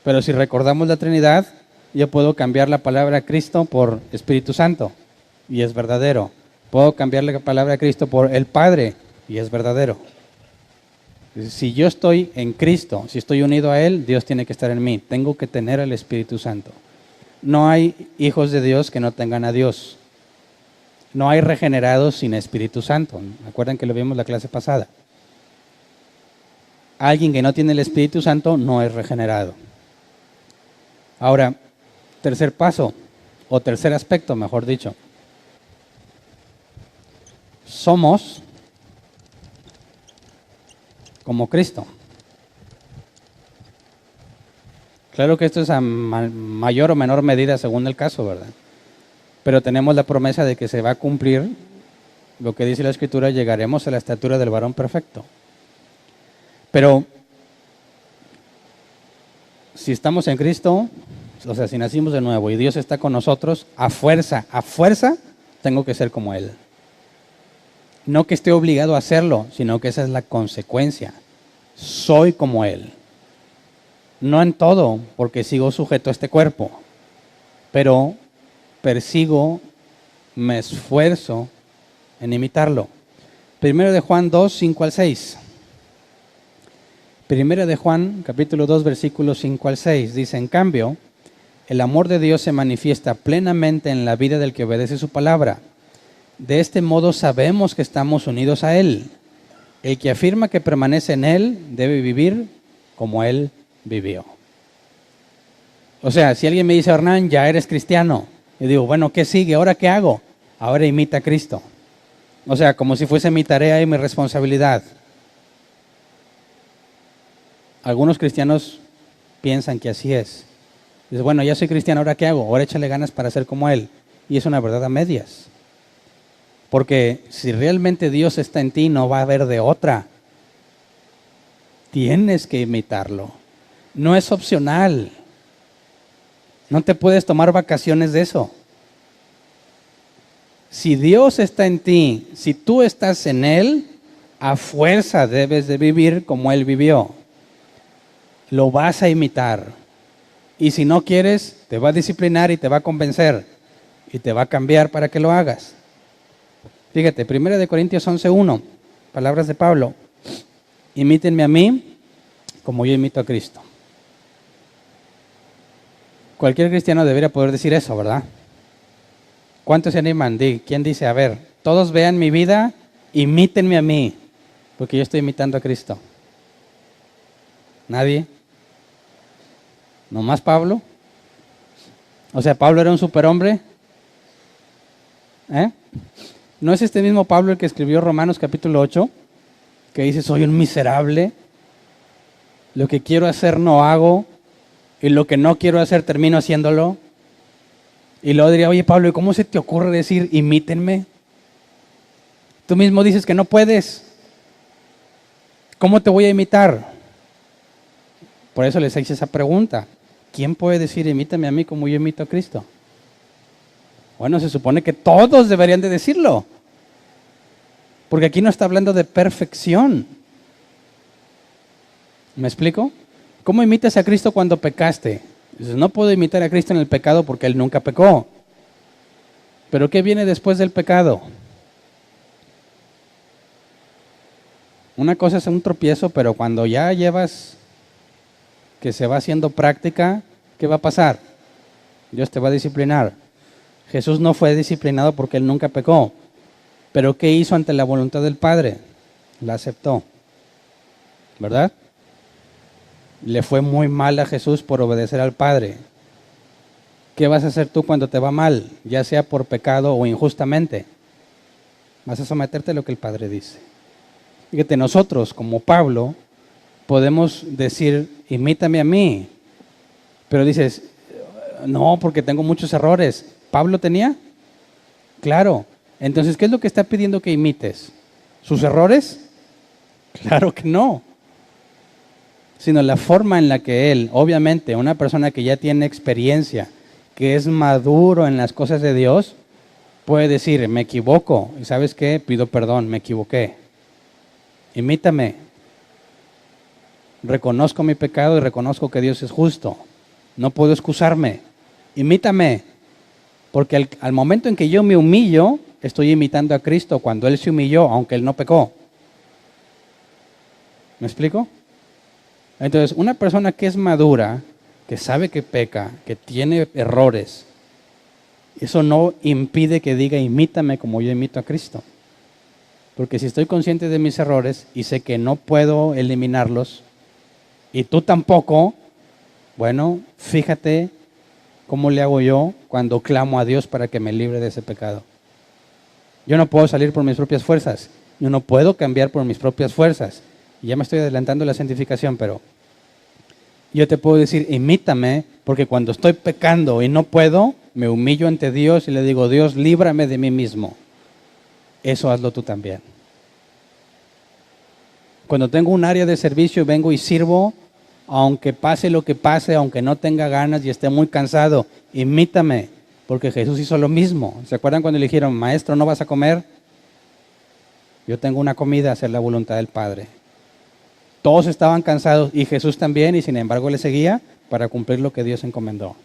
Pero si recordamos la Trinidad, yo puedo cambiar la palabra Cristo por Espíritu Santo, y es verdadero. Puedo cambiar la palabra Cristo por el Padre, y es verdadero. Si yo estoy en Cristo, si estoy unido a Él, Dios tiene que estar en mí. Tengo que tener al Espíritu Santo. No hay hijos de Dios que no tengan a Dios. No hay regenerados sin Espíritu Santo. ¿Recuerdan que lo vimos la clase pasada? Alguien que no tiene el Espíritu Santo no es regenerado. Ahora, tercer paso, o tercer aspecto, mejor dicho. Somos como Cristo. Claro que esto es a mayor o menor medida según el caso, ¿verdad? Pero tenemos la promesa de que se va a cumplir lo que dice la Escritura, llegaremos a la estatura del varón perfecto. Pero si estamos en Cristo, o sea, si nacimos de nuevo y Dios está con nosotros, a fuerza, tengo que ser como Él. No que esté obligado a hacerlo, sino que esa es la consecuencia. Soy como Él. No en todo, porque sigo sujeto a este cuerpo, pero persigo, me esfuerzo en imitarlo. Primero de Juan 2, 5 al 6. Primero de Juan, capítulo 2, versículos 5 al 6. Dice, en cambio, el amor de Dios se manifiesta plenamente en la vida del que obedece su palabra. De este modo sabemos que estamos unidos a Él. El que afirma que permanece en Él debe vivir como Él vivió. O sea, si alguien me dice, Hernán, ya eres cristiano. Y digo, bueno, ¿qué sigue? ¿Ahora qué hago? Ahora imita a Cristo. O sea, como si fuese mi tarea y mi responsabilidad. Algunos cristianos piensan que así es. Dice, bueno, ya soy cristiano, ¿ahora qué hago? Ahora échale ganas para ser como Él. Y es una verdad a medias. Porque si realmente Dios está en ti, no va a haber de otra. Tienes que imitarlo. No es opcional. No te puedes tomar vacaciones de eso. Si Dios está en ti, si tú estás en Él, a fuerza debes de vivir como Él vivió. Lo vas a imitar. Y si no quieres, te va a disciplinar y te va a convencer. Y te va a cambiar para que lo hagas. Fíjate, 1 Corintios 11:1, palabras de Pablo. Imítenme a mí como yo imito a Cristo. Cualquier cristiano debería poder decir eso, ¿verdad? ¿Cuántos se animan? ¿Quién dice? A ver, todos vean mi vida, imítenme a mí, porque yo estoy imitando a Cristo. ¿Nadie? ¿Nomás Pablo? O sea, ¿Pablo era un superhombre? ¿No es este mismo Pablo el que escribió Romanos capítulo 8? Que dice, soy un miserable, lo que quiero hacer no hago, y lo que no quiero hacer termino haciéndolo. Y luego diría, oye Pablo, ¿y cómo se te ocurre decir imítenme? Tú mismo dices que no puedes. ¿Cómo te voy a imitar? Por eso les hice esa pregunta. ¿Quién puede decir imítame a mí como yo imito a Cristo? Bueno, se supone que todos deberían de decirlo. Porque aquí no está hablando de perfección. ¿Me explico? ¿Cómo imitas a Cristo cuando pecaste? Dices, no puedo imitar a Cristo en el pecado porque Él nunca pecó. ¿Pero qué viene después del pecado? Una cosa es un tropiezo, pero cuando ya llevas que se va haciendo práctica, ¿qué va a pasar? Dios te va a disciplinar. Jesús no fue disciplinado porque Él nunca pecó. ¿Pero qué hizo ante la voluntad del Padre? La aceptó. ¿Verdad? Le fue muy mal a Jesús por obedecer al Padre. ¿Qué vas a hacer tú cuando te va mal? Ya sea por pecado o injustamente. Vas a someterte a lo que el Padre dice. Fíjate, nosotros como Pablo podemos decir, imítame a mí. Pero dices, no, porque tengo muchos errores. ¿Pablo tenía? Claro. Entonces, ¿qué es lo que está pidiendo que imites? ¿Sus errores? Claro que no. sino la forma en la que él, obviamente, una persona que ya tiene experiencia, que es maduro en las cosas de Dios, puede decir, me equivoco, y ¿sabes qué? Pido perdón, me equivoqué. Imítame. Reconozco mi pecado y reconozco que Dios es justo. No puedo excusarme. Imítame. Porque al momento en que yo me humillo, estoy imitando a Cristo cuando Él se humilló, aunque Él no pecó. ¿Me explico? Entonces, una persona que es madura, que sabe que peca, que tiene errores, eso no impide que diga, imítame como yo imito a Cristo. Porque si estoy consciente de mis errores y sé que no puedo eliminarlos, y tú tampoco, bueno, fíjate cómo le hago yo cuando clamo a Dios para que me libre de ese pecado. Yo no puedo salir por mis propias fuerzas. Yo no puedo cambiar por mis propias fuerzas. Y ya me estoy adelantando a la santificación, pero yo te puedo decir, imítame, porque cuando estoy pecando y no puedo, me humillo ante Dios y le digo, Dios, líbrame de mí mismo. Eso hazlo tú también. Cuando tengo un área de servicio, vengo y sirvo, aunque pase lo que pase, aunque no tenga ganas y esté muy cansado, imítame, porque Jesús hizo lo mismo. ¿Se acuerdan cuando le dijeron, maestro, ¿no vas a comer? Yo tengo una comida, hacer la voluntad del Padre. Todos estaban cansados y Jesús también, y sin embargo le seguía para cumplir lo que Dios encomendó.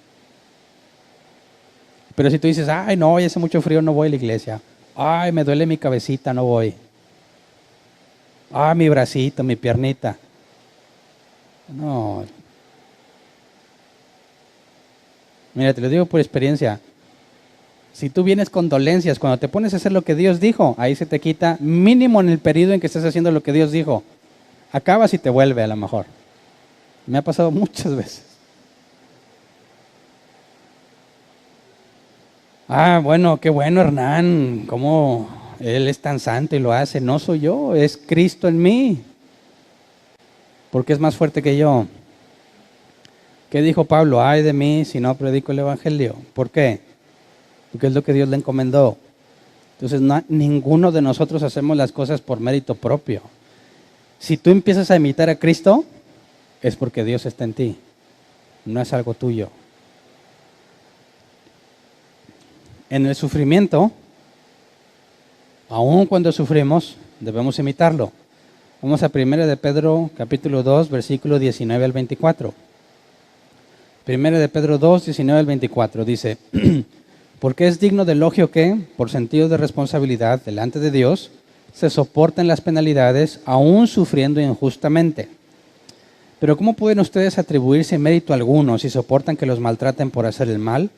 Pero si tú dices, ay no, hoy hace mucho frío, no voy a la iglesia. Ay, me duele mi cabecita, no voy. Ah, mi bracito, mi piernita. No. Mira, te lo digo por experiencia. Si tú vienes con dolencias, cuando te pones a hacer lo que Dios dijo, ahí se te quita mínimo en el periodo en que estés haciendo lo que Dios dijo. Acabas y te vuelve a lo mejor. Me ha pasado muchas veces. Ah, bueno, qué bueno Hernán, cómo él es tan santo y lo hace. No soy yo, es Cristo en mí. Porque es más fuerte que yo. ¿Qué dijo Pablo? Ay de mí si no predico el evangelio. ¿Por qué? Porque es lo que Dios le encomendó. Entonces ninguno de nosotros hacemos las cosas por mérito propio. Si tú empiezas a imitar a Cristo, es porque Dios está en ti. No es algo tuyo. En el sufrimiento, aun cuando sufrimos, debemos imitarlo. Vamos a 1 de Pedro, capítulo 2, versículo 19 al 24. 1 de Pedro 2, 19 al 24, dice, porque es digno de elogio que, por sentido de responsabilidad delante de Dios, se soporten las penalidades, aún sufriendo injustamente. Pero ¿cómo pueden ustedes atribuirse mérito alguno si soportan que los maltraten por hacer el mal?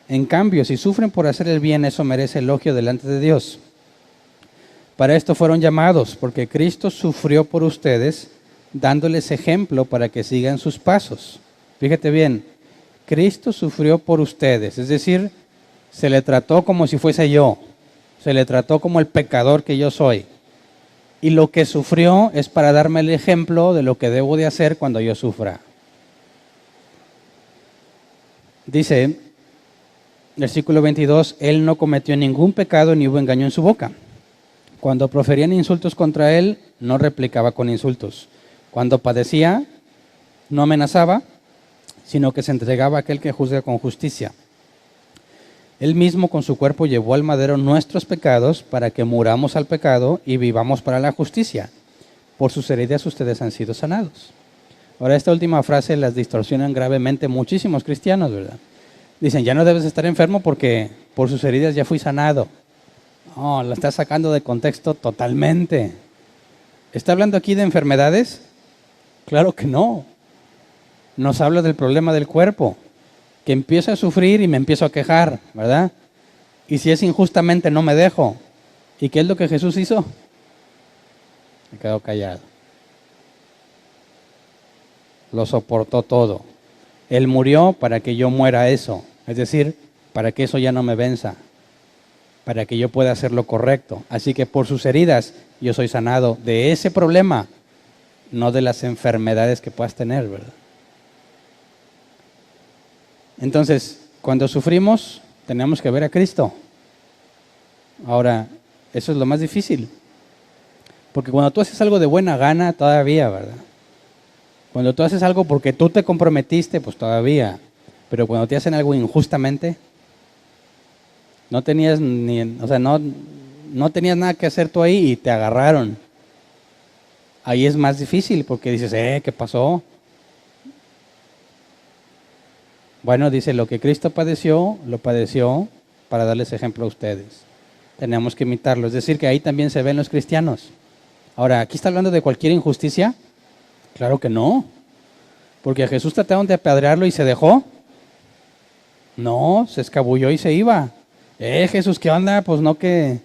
En cambio, si sufren por hacer el bien, eso merece elogio delante de Dios. Para esto fueron llamados, porque Cristo sufrió por ustedes, dándoles ejemplo para que sigan sus pasos. Fíjate bien, Cristo sufrió por ustedes, es decir, se le trató como si fuese yo, se le trató como el pecador que yo soy. Y lo que sufrió es para darme el ejemplo de lo que debo de hacer cuando yo sufra. Dice, versículo 22, Él no cometió ningún pecado ni hubo engaño en su boca. Cuando proferían insultos contra Él, no replicaba con insultos. Cuando padecía, no amenazaba, sino que se entregaba a aquel que juzga con justicia. Él mismo con su cuerpo llevó al madero nuestros pecados para que muramos al pecado y vivamos para la justicia. Por sus heridas ustedes han sido sanados. Ahora, esta última frase las distorsionan gravemente muchísimos cristianos, ¿verdad? Dicen, ya no debes estar enfermo porque por sus heridas ya fui sanado. No, la está sacando de contexto totalmente. ¿Está hablando aquí de enfermedades? Claro que no. Nos habla del problema del cuerpo, que empiezo a sufrir y me empiezo a quejar, ¿verdad? Y si es injustamente no me dejo. ¿Y qué es lo que Jesús hizo? Me quedó callado. Lo soportó todo. Él murió para que yo muera eso. Es decir, para que eso ya no me venza. Para que yo pueda hacer lo correcto. Así que por sus heridas yo soy sanado de ese problema, no de las enfermedades que puedas tener, ¿verdad? Entonces, cuando sufrimos, tenemos que ver a Cristo. Ahora, eso es lo más difícil. Porque cuando tú haces algo de buena gana, todavía, ¿verdad? Cuando tú haces algo porque tú te comprometiste, pues todavía. Pero cuando te hacen algo injustamente, no tenías no tenías nada que hacer tú ahí y te agarraron. Ahí es más difícil porque dices, ¿qué pasó? Bueno, dice, lo que Cristo padeció, lo padeció para darles ejemplo a ustedes. Tenemos que imitarlo. Es decir, que ahí también se ven los cristianos. Ahora, ¿aquí está hablando de cualquier injusticia? Claro que no. Porque a Jesús trataron de apedrearlo y se dejó. No, se escabulló y se iba. Jesús, ¿qué onda? Pues no que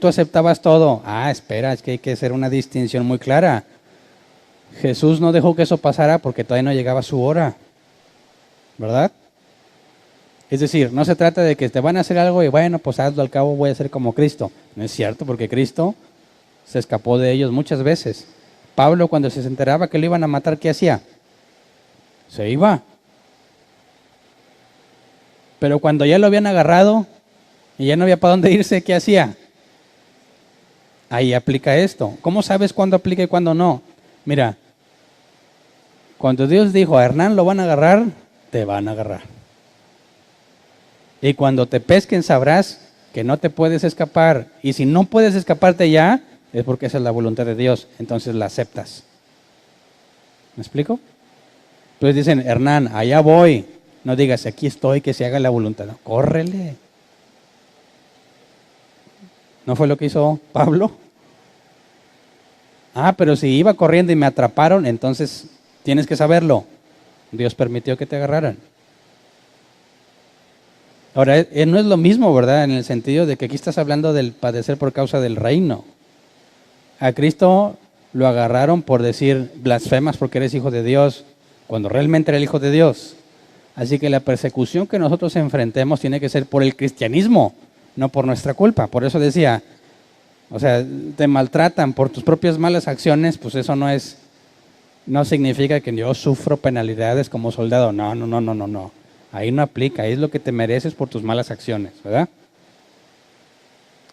tú aceptabas todo. Espera, es que hay que hacer una distinción muy clara. Jesús no dejó que eso pasara porque todavía no llegaba su hora. ¿Verdad? Es decir, no se trata de que te van a hacer algo y bueno, pues hazlo, al cabo voy a ser como Cristo. No es cierto, porque Cristo se escapó de ellos muchas veces. Pablo, cuando se enteraba que lo iban a matar, ¿qué hacía? Se iba. Pero cuando ya lo habían agarrado y ya no había para dónde irse, ¿qué hacía? Ahí aplica esto. ¿Cómo sabes cuándo aplica y cuándo no? Mira, cuando Dios dijo a Hernán lo van a agarrar, te van a agarrar. Y cuando te pesquen sabrás que no te puedes escapar. Y si no puedes escaparte ya, es porque esa es la voluntad de Dios. Entonces la aceptas. ¿Me explico? Entonces dicen, Hernán, allá voy. No digas, aquí estoy, que se haga la voluntad. No, córrele. ¿No fue lo que hizo Pablo? Pero si iba corriendo y me atraparon, entonces tienes que saberlo. Dios permitió que te agarraran. Ahora, no es lo mismo, ¿verdad? En el sentido de que aquí estás hablando del padecer por causa del reino. A Cristo lo agarraron por decir blasfemas porque eres hijo de Dios, cuando realmente era el hijo de Dios. Así que la persecución que nosotros enfrentemos tiene que ser por el cristianismo, no por nuestra culpa. Por eso decía, te maltratan por tus propias malas acciones, pues eso no significa que yo sufro penalidades como soldado. No. Ahí no aplica, ahí es lo que te mereces por tus malas acciones, ¿verdad?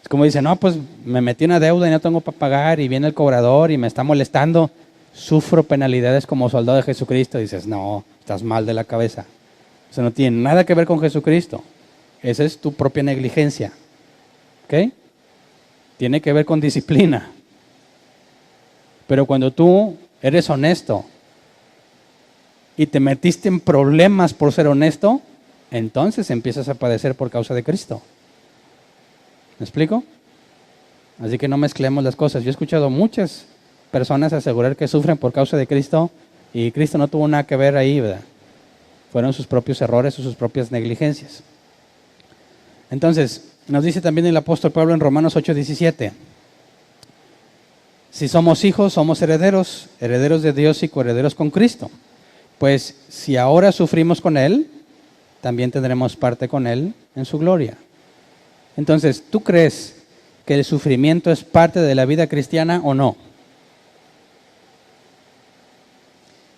Es como dice, no, pues me metí una deuda y no tengo para pagar y viene el cobrador y me está molestando. Sufro penalidades como soldado de Jesucristo. Dices, no, estás mal de la cabeza. Eso no tiene nada que ver con Jesucristo. Esa es tu propia negligencia. ¿Ok? Tiene que ver con disciplina. Pero cuando tú eres honesto y te metiste en problemas por ser honesto, entonces empiezas a padecer por causa de Cristo. ¿Me explico? Así que no mezclemos las cosas. Yo he escuchado muchas personas asegurar que sufren por causa de Cristo y Cristo no tuvo nada que ver ahí, ¿verdad? Fueron sus propios errores o sus propias negligencias. Entonces, nos dice también el apóstol Pablo en Romanos 8:17. Si somos hijos, somos herederos, herederos de Dios y coherederos con Cristo. Pues si ahora sufrimos con Él, también tendremos parte con Él en su gloria. Entonces, ¿tú crees que el sufrimiento es parte de la vida cristiana o no?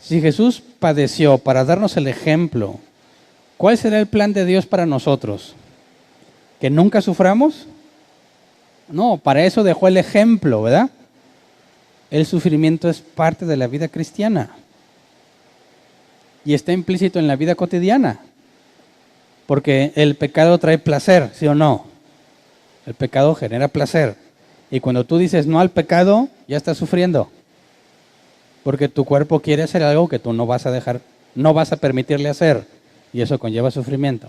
Si Jesús padeció para darnos el ejemplo, ¿cuál será el plan de Dios para nosotros? ¿Que nunca suframos? No, para eso dejó el ejemplo, ¿verdad? El sufrimiento es parte de la vida cristiana y está implícito en la vida cotidiana, porque el pecado trae placer, ¿sí o no? El pecado genera placer y cuando tú dices no al pecado, ya estás sufriendo, porque tu cuerpo quiere hacer algo que tú no vas a dejar, no vas a permitirle hacer y eso conlleva sufrimiento.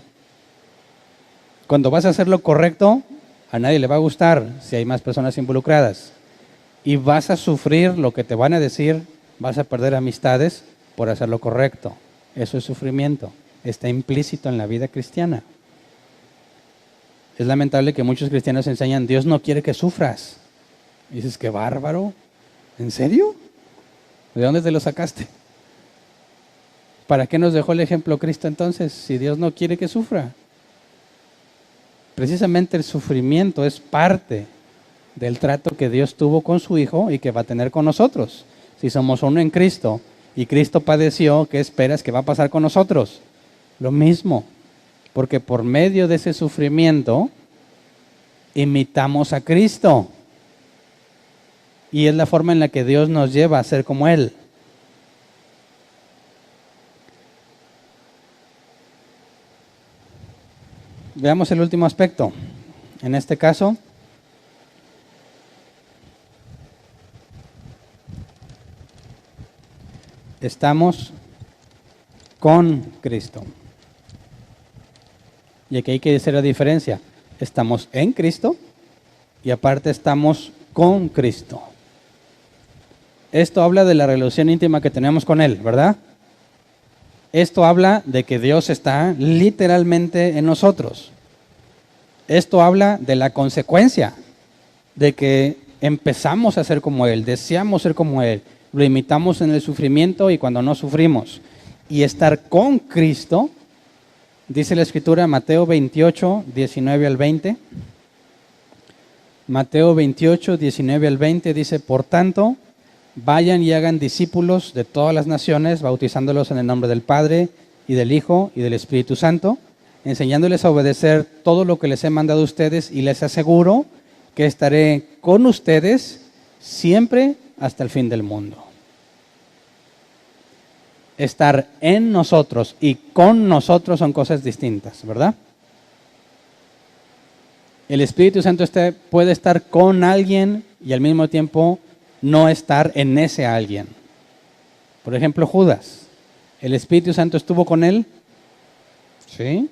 Cuando vas a hacer lo correcto, a nadie le va a gustar si hay más personas involucradas. Y vas a sufrir lo que te van a decir, vas a perder amistades por hacer lo correcto. Eso es sufrimiento, está implícito en la vida cristiana. Es lamentable que muchos cristianos enseñan, Dios no quiere que sufras. Y dices, qué bárbaro, ¿en serio? ¿De dónde te lo sacaste? ¿Para qué nos dejó el ejemplo Cristo entonces, si Dios no quiere que sufra? Precisamente el sufrimiento es parte del trato que Dios tuvo con su Hijo y que va a tener con nosotros. Si somos uno en Cristo y Cristo padeció, ¿qué esperas que va a pasar con nosotros? Lo mismo, porque por medio de ese sufrimiento imitamos a Cristo. y es la forma en la que Dios nos lleva a ser como Él. Veamos el último aspecto. En este caso, estamos con Cristo. Y aquí hay que hacer la diferencia. Estamos en Cristo y aparte estamos con Cristo. Esto habla de la relación íntima que tenemos con Él, ¿verdad? Esto habla de que Dios está literalmente en nosotros. Esto habla de la consecuencia de que empezamos a ser como Él, deseamos ser como Él, lo imitamos en el sufrimiento y cuando no sufrimos. Y estar con Cristo, dice la Escritura, Mateo 28, 19 al 20. Mateo 28, 19 al 20 dice, por tanto, vayan y hagan discípulos de todas las naciones, bautizándolos en el nombre del Padre y del Hijo y del Espíritu Santo, enseñándoles a obedecer todo lo que les he mandado a ustedes y les aseguro que estaré con ustedes siempre hasta el fin del mundo. Estar en nosotros y con nosotros son cosas distintas, ¿verdad? El Espíritu Santo puede estar con alguien y al mismo tiempo no estar en ese alguien. Por ejemplo, Judas. ¿El Espíritu Santo estuvo con él? Sí.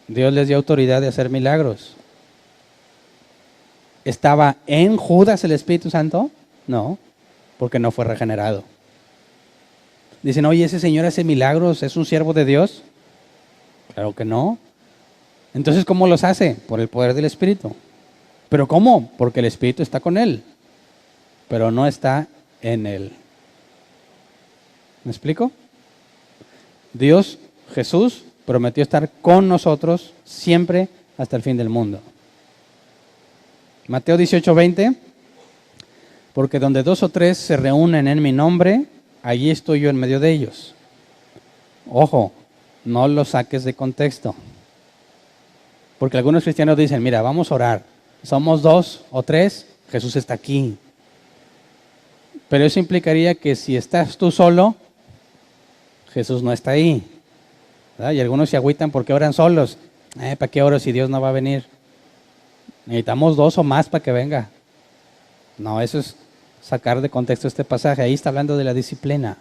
Dios les dio autoridad de hacer milagros. ¿Estaba en Judas el Espíritu Santo? No, porque no fue regenerado. Dicen, oye, ese señor hace milagros, ¿es un siervo de Dios? Claro que no. Entonces, ¿cómo los hace? Por el poder del Espíritu. ¿Pero cómo? Porque el Espíritu está con él, pero no está en él. ¿Me explico? Dios, Jesús, prometió estar con nosotros siempre hasta el fin del mundo. Mateo 18, 20. Porque donde 2 o 3 se reúnen en mi nombre, allí estoy yo en medio de ellos. Ojo, no lo saques de contexto. Porque algunos cristianos dicen, mira, vamos a orar. Somos 2 o 3, Jesús está aquí. Pero eso implicaría que si estás tú solo, Jesús no está ahí. ¿Verdad? Y algunos se agüitan porque oran solos. ¿Para qué oro si Dios no va a venir? Necesitamos 2 o más para que venga. No, eso es sacar de contexto este pasaje. Ahí está hablando de la disciplina.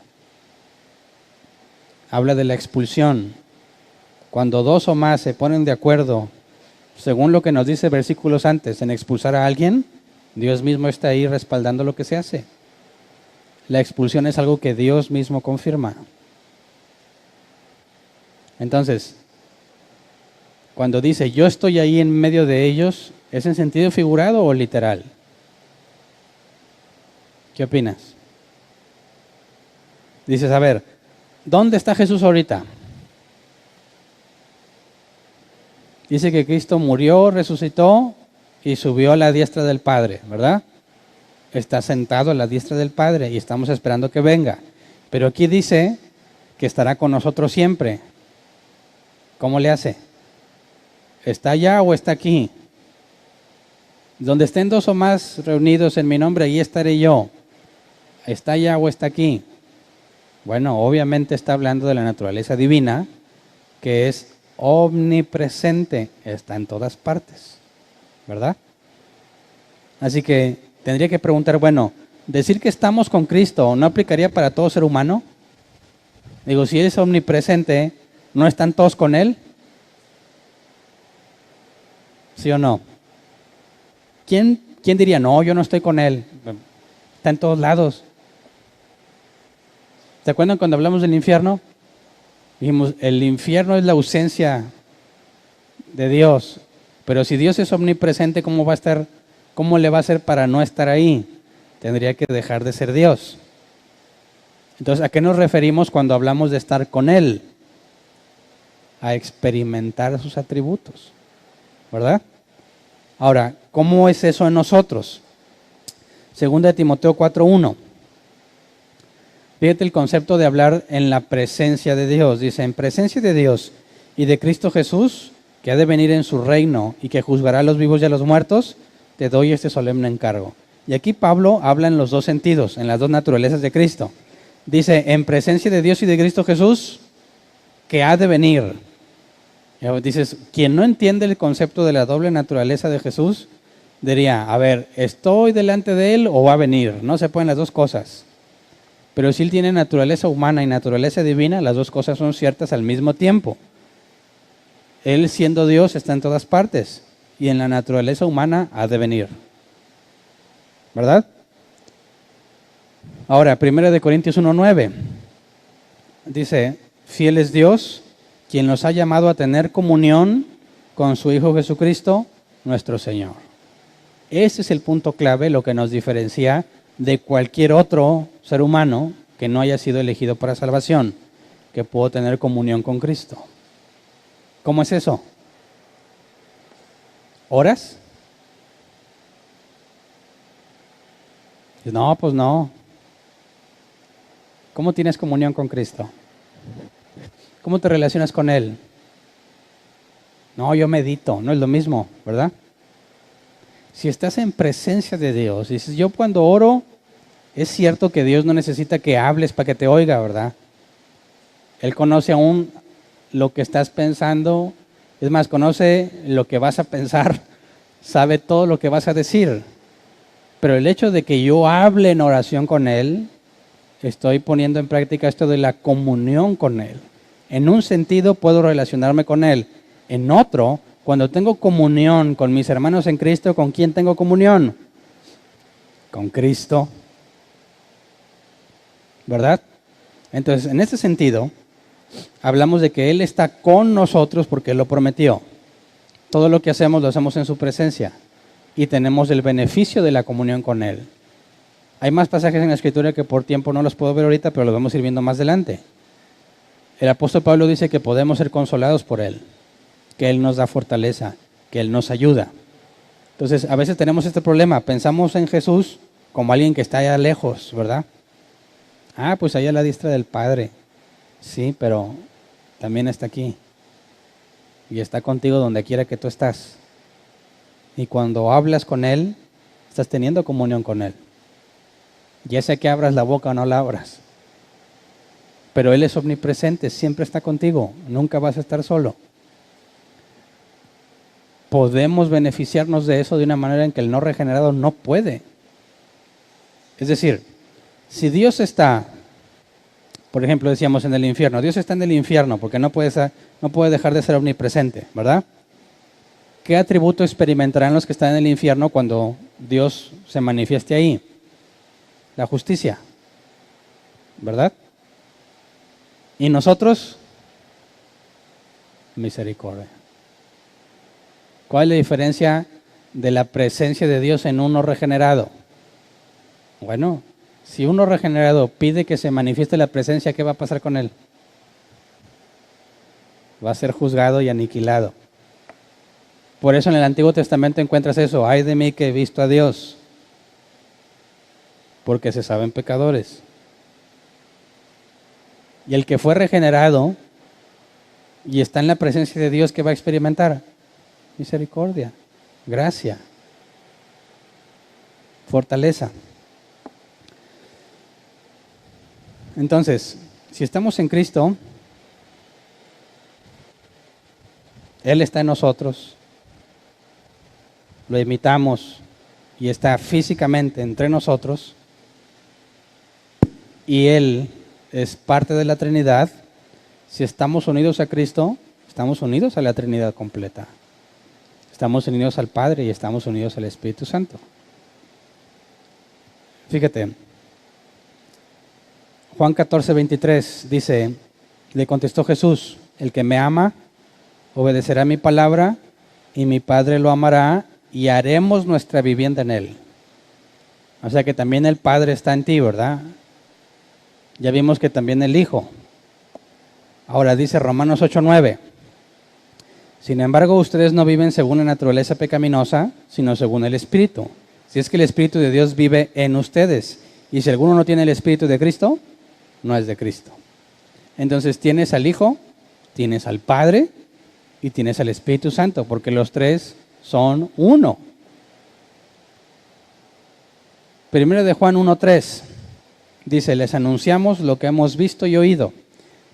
Habla de la expulsión. Cuando 2 o más se ponen de acuerdo, según lo que nos dice versículos antes, en expulsar a alguien, Dios mismo está ahí respaldando lo que se hace. La expulsión es algo que Dios mismo confirma. Entonces, cuando dice yo estoy ahí en medio de ellos, ¿es en sentido figurado o literal? ¿Qué opinas? Dices, a ver, ¿dónde está Jesús ahorita? Dice que Cristo murió, resucitó y subió a la diestra del Padre, ¿verdad? Está sentado a la diestra del Padre y estamos esperando que venga. Pero aquí dice que estará con nosotros siempre. ¿Cómo le hace? ¿Está allá o está aquí? Donde estén 2 o más reunidos en mi nombre, ahí estaré yo. ¿Está allá o está aquí? Bueno, obviamente está hablando de la naturaleza divina, que es omnipresente, está en todas partes, ¿verdad? Así que tendría que preguntar, bueno, decir que estamos con Cristo, ¿no aplicaría para todo ser humano? Digo, si Él es omnipresente, ¿no están todos con Él? ¿Sí o no? ¿Quién diría, no, yo no estoy con Él? Está en todos lados. ¿Se acuerdan cuando hablamos del infierno? Dijimos, el infierno es la ausencia de Dios. Pero si Dios es omnipresente, ¿cómo va a estar? ¿Cómo le va a hacer para no estar ahí? Tendría que dejar de ser Dios. Entonces, ¿a qué nos referimos cuando hablamos de estar con Él? A experimentar sus atributos, ¿verdad? Ahora, ¿cómo es eso en nosotros? Segunda de Timoteo 4:1. Fíjate el concepto de hablar en la presencia de Dios. Dice, en presencia de Dios y de Cristo Jesús, que ha de venir en su reino y que juzgará a los vivos y a los muertos, te doy este solemne encargo. Y aquí Pablo habla en los dos sentidos, en las dos naturalezas de Cristo. Dice, en presencia de Dios y de Cristo Jesús, que ha de venir. Y dices, quien no entiende el concepto de la doble naturaleza de Jesús, diría, a ver, ¿estoy delante de Él o va a venir? No se pueden las dos cosas. Pero si Él tiene naturaleza humana y naturaleza divina, las dos cosas son ciertas al mismo tiempo. Él, siendo Dios, está en todas partes. Y en la naturaleza humana ha de venir. ¿Verdad? Ahora, 1 Corintios 1:9 dice, fiel es Dios, quien nos ha llamado a tener comunión con su Hijo Jesucristo, nuestro Señor. Ese es el punto clave, lo que nos diferencia de cualquier otro ser humano que no haya sido elegido para salvación, que pudo tener comunión con Cristo. ¿Cómo es eso? ¿Oras? No, pues no. ¿Cómo tienes comunión con Cristo? ¿Cómo te relacionas con Él? No, yo medito, no es lo mismo, ¿verdad? Si estás en presencia de Dios, dices, yo cuando oro, es cierto que Dios no necesita que hables para que te oiga, ¿verdad? Él conoce aún lo que estás pensando, es más, conoce lo que vas a pensar, sabe todo lo que vas a decir. Pero el hecho de que yo hable en oración con Él, estoy poniendo en práctica esto de la comunión con Él. En un sentido puedo relacionarme con Él. En otro, cuando tengo comunión con mis hermanos en Cristo, ¿con quién tengo comunión? Con Cristo. ¿Verdad? Entonces, en este sentido, hablamos de que Él está con nosotros porque Él lo prometió. Todo lo que hacemos lo hacemos en su presencia y tenemos el beneficio de la comunión con Él. Hay más pasajes en la Escritura que por tiempo no los puedo ver ahorita, pero los vamos a ir viendo más adelante. El apóstol Pablo dice que podemos ser consolados por Él, que Él nos da fortaleza, que Él nos ayuda. Entonces, a veces tenemos este problema, pensamos en Jesús como alguien que está allá lejos, ¿verdad? Ah, pues allá a la diestra del Padre. Sí, pero también está aquí. Y está contigo donde quiera que tú estás. Y cuando hablas con Él, estás teniendo comunión con Él. Ya sea que abras la boca o no la abras. Pero Él es omnipresente, siempre está contigo, nunca vas a estar solo. Podemos beneficiarnos de eso de una manera en que el no regenerado no puede. Es decir, si Dios está, por ejemplo, decíamos en el infierno, Dios está en el infierno porque no puede dejar de ser omnipresente, ¿verdad? ¿Qué atributo experimentarán los que están en el infierno cuando Dios se manifieste ahí? La justicia, ¿verdad? ¿Y nosotros? Misericordia. ¿Cuál es la diferencia de la presencia de Dios en uno regenerado? Bueno, si uno regenerado pide que se manifieste la presencia, ¿qué va a pasar con él? Va a ser juzgado y aniquilado. Por eso en el Antiguo Testamento encuentras eso, ay de mí que he visto a Dios, porque se saben pecadores. Y el que fue regenerado y está en la presencia de Dios, ¿qué va a experimentar? Misericordia, gracia, fortaleza. Entonces, si estamos en Cristo, Él está en nosotros, lo imitamos y está físicamente entre nosotros, y Él es parte de la Trinidad. Si estamos unidos a Cristo, estamos unidos a la Trinidad completa. Estamos unidos al Padre y estamos unidos al Espíritu Santo. Fíjate, Juan 14:23 dice, le contestó Jesús, el que me ama, obedecerá mi palabra, y mi Padre lo amará, y haremos nuestra vivienda en él. O sea que también el Padre está en ti, ¿verdad? Ya vimos que también el Hijo. Ahora dice Romanos 8:9. Sin embargo, ustedes no viven según la naturaleza pecaminosa, sino según el Espíritu. Si es que el Espíritu de Dios vive en ustedes. Y si alguno no tiene el Espíritu de Cristo, no es de Cristo. Entonces tienes al Hijo, tienes al Padre y tienes al Espíritu Santo, porque los tres son uno. Primero de Juan 1:3 dice, les anunciamos lo que hemos visto y oído,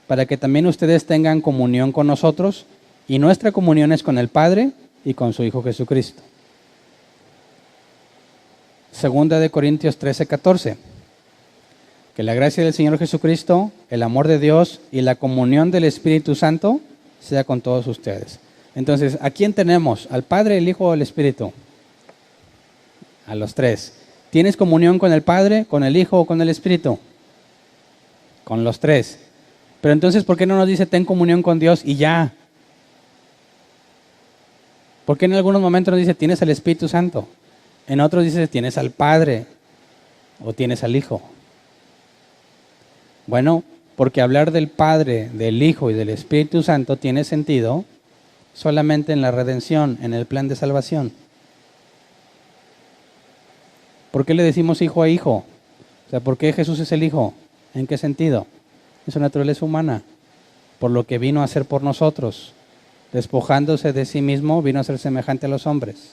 para que también ustedes tengan comunión con nosotros, y nuestra comunión es con el Padre y con su Hijo Jesucristo. Segunda de Corintios 13:14, que la gracia del Señor Jesucristo, el amor de Dios y la comunión del Espíritu Santo sea con todos ustedes. Entonces, ¿a quién tenemos? ¿Al Padre, el Hijo o el Espíritu? A los tres. ¿Tienes comunión con el Padre, con el Hijo o con el Espíritu? Con los tres. Pero entonces, ¿por qué no nos dice ten comunión con Dios y ya? ¿Por qué en algunos momentos nos dice tienes al Espíritu Santo? En otros dice tienes al Padre o tienes al Hijo. Bueno, porque hablar del Padre, del Hijo y del Espíritu Santo tiene sentido solamente en la redención, en el plan de salvación. ¿Por qué le decimos hijo a hijo? O sea, ¿por qué Jesús es el Hijo? ¿En qué sentido? En su naturaleza humana, por lo que vino a hacer por nosotros. Despojándose de sí mismo, vino a ser semejante a los hombres.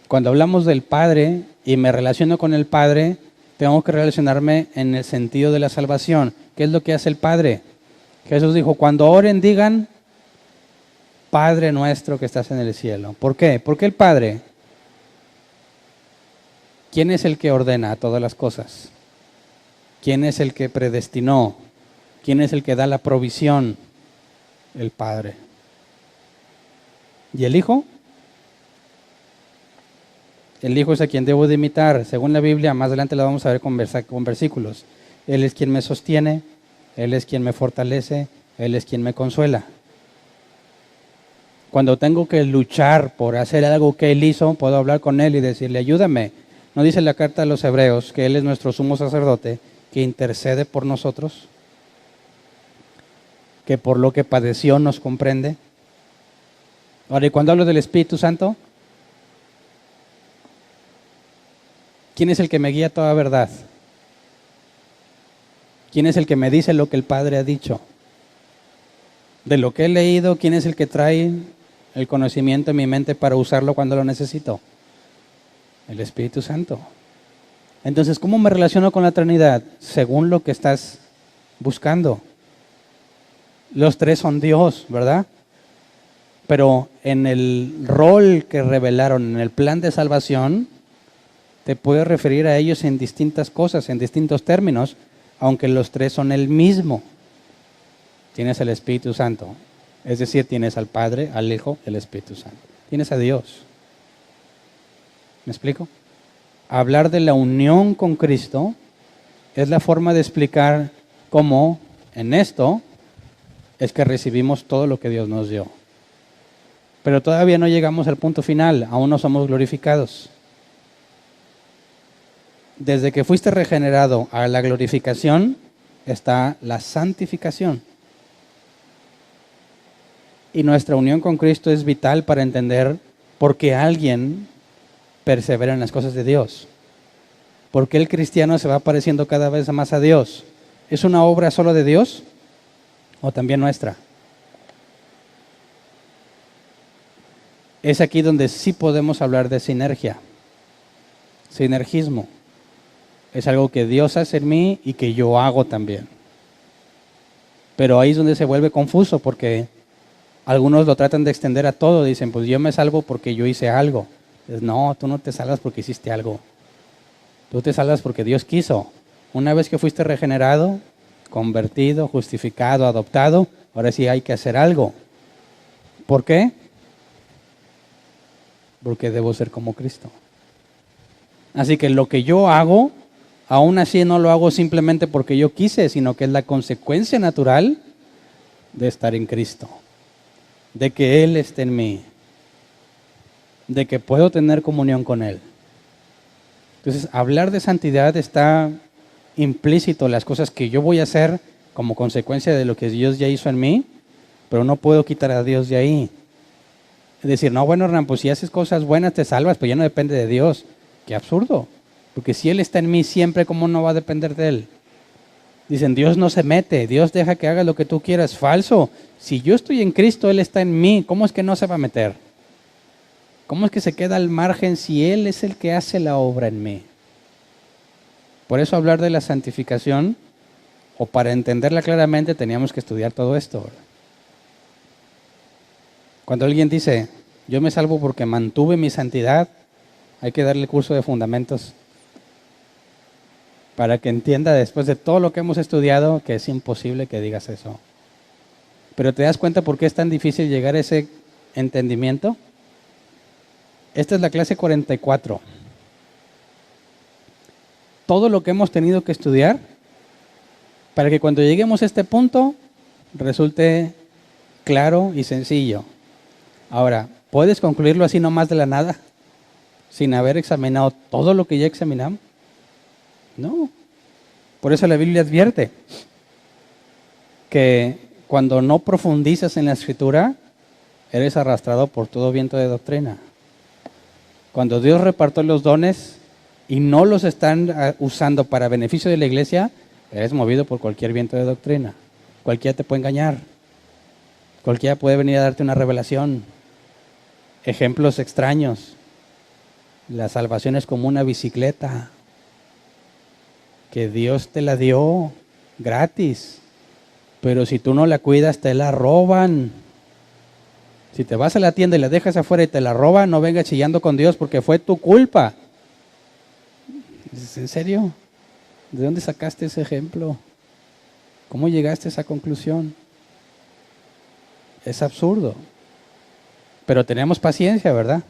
Cuando hablamos del Padre y me relaciono con el Padre, tengo que relacionarme en el sentido de la salvación. ¿Qué es lo que hace el Padre? Jesús dijo, cuando oren digan, Padre nuestro que estás en el cielo. ¿Por qué? ¿Por qué el Padre? ¿Quién es el que ordena todas las cosas? ¿Quién es el que predestinó? ¿Quién es el que da la provisión? El Padre. ¿Y el Hijo? El Hijo es a quien debo de imitar. Según la Biblia, más adelante la vamos a ver con versículos. Él es quien me sostiene, Él es quien me fortalece, Él es quien me consuela. Cuando tengo que luchar por hacer algo que Él hizo, puedo hablar con Él y decirle, ayúdame. ¿No dice la carta a los Hebreos que Él es nuestro sumo sacerdote que intercede por nosotros? Que por lo que padeció nos comprende. Ahora, y cuando hablo del Espíritu Santo, ¿quién es el que me guía a toda verdad? ¿Quién es el que me dice lo que el Padre ha dicho? De lo que he leído, ¿quién es el que trae el conocimiento en mi mente para usarlo cuando lo necesito? El Espíritu Santo. Entonces, ¿cómo me relaciono con la Trinidad? Según lo que estás buscando. Los tres son Dios, ¿verdad? Pero en el rol que revelaron en el plan de salvación, te puedes referir a ellos en distintas cosas, en distintos términos, aunque los tres son el mismo. Tienes el Espíritu Santo, es decir, tienes al Padre, al Hijo, el Espíritu Santo. Tienes a Dios. ¿Me explico? Hablar de la unión con Cristo es la forma de explicar cómo en esto es que recibimos todo lo que Dios nos dio. Pero todavía no llegamos al punto final, aún no somos glorificados. Desde que fuiste regenerado a la glorificación está la santificación. Y nuestra unión con Cristo es vital para entender por qué alguien persevera en las cosas de Dios. ¿Por qué el cristiano se va pareciendo cada vez más a Dios? ¿Es una obra solo de Dios o también nuestra? Es aquí donde sí podemos hablar de sinergia, sinergismo. Es algo que Dios hace en mí y que yo hago también. Pero ahí es donde se vuelve confuso porque algunos lo tratan de extender a todo. Dicen, pues yo me salvo porque yo hice algo. No, tú no te salvas porque hiciste algo. Tú te salvas porque Dios quiso. Una vez que fuiste regenerado, convertido, justificado, adoptado, ahora sí hay que hacer algo. ¿Por qué? Porque debo ser como Cristo. Así que lo que yo hago, aún así no lo hago simplemente porque yo quise, sino que es la consecuencia natural de estar en Cristo. De que Él esté en mí. De que puedo tener comunión con Él. Entonces, hablar de santidad está implícito en las cosas que yo voy a hacer como consecuencia de lo que Dios ya hizo en mí, pero no puedo quitar a Dios de ahí. Es decir, no, bueno, Hernán, pues si haces cosas buenas te salvas, pero ya no depende de Dios. Qué absurdo. Porque si Él está en mí siempre, ¿cómo no va a depender de Él? Dicen, Dios no se mete, Dios deja que haga lo que tú quieras. Falso. Si yo estoy en Cristo, Él está en mí, ¿cómo es que no se va a meter? ¿Cómo es que se queda al margen si Él es el que hace la obra en mí? Por eso hablar de la santificación, o para entenderla claramente, teníamos que estudiar todo esto, ¿verdad? Cuando alguien dice, yo me salvo porque mantuve mi santidad, hay que darle curso de fundamentos para que entienda después de todo lo que hemos estudiado que es imposible que digas eso. Pero ¿te das cuenta por qué es tan difícil llegar a ese entendimiento? Esta es la clase 44. Todo lo que hemos tenido que estudiar para que cuando lleguemos a este punto resulte claro y sencillo. Ahora, ¿puedes concluirlo así nomás de la nada? Sin haber examinado todo lo que ya examinamos. No. Por eso la Biblia advierte que cuando no profundizas en la Escritura, eres arrastrado por todo viento de doctrina. Cuando Dios repartió los dones y no los están usando para beneficio de la iglesia, eres movido por cualquier viento de doctrina. Cualquiera te puede engañar. Cualquiera puede venir a darte una revelación. Ejemplos extraños. La salvación es como una bicicleta que Dios te la dio gratis, pero si tú no la cuidas te la roban. Si te vas a la tienda y la dejas afuera y te la roban, no vengas chillando con Dios porque fue tu culpa. ¿En serio? ¿De dónde sacaste ese ejemplo? ¿Cómo llegaste a esa conclusión? Es absurdo. Pero tenemos paciencia, ¿verdad?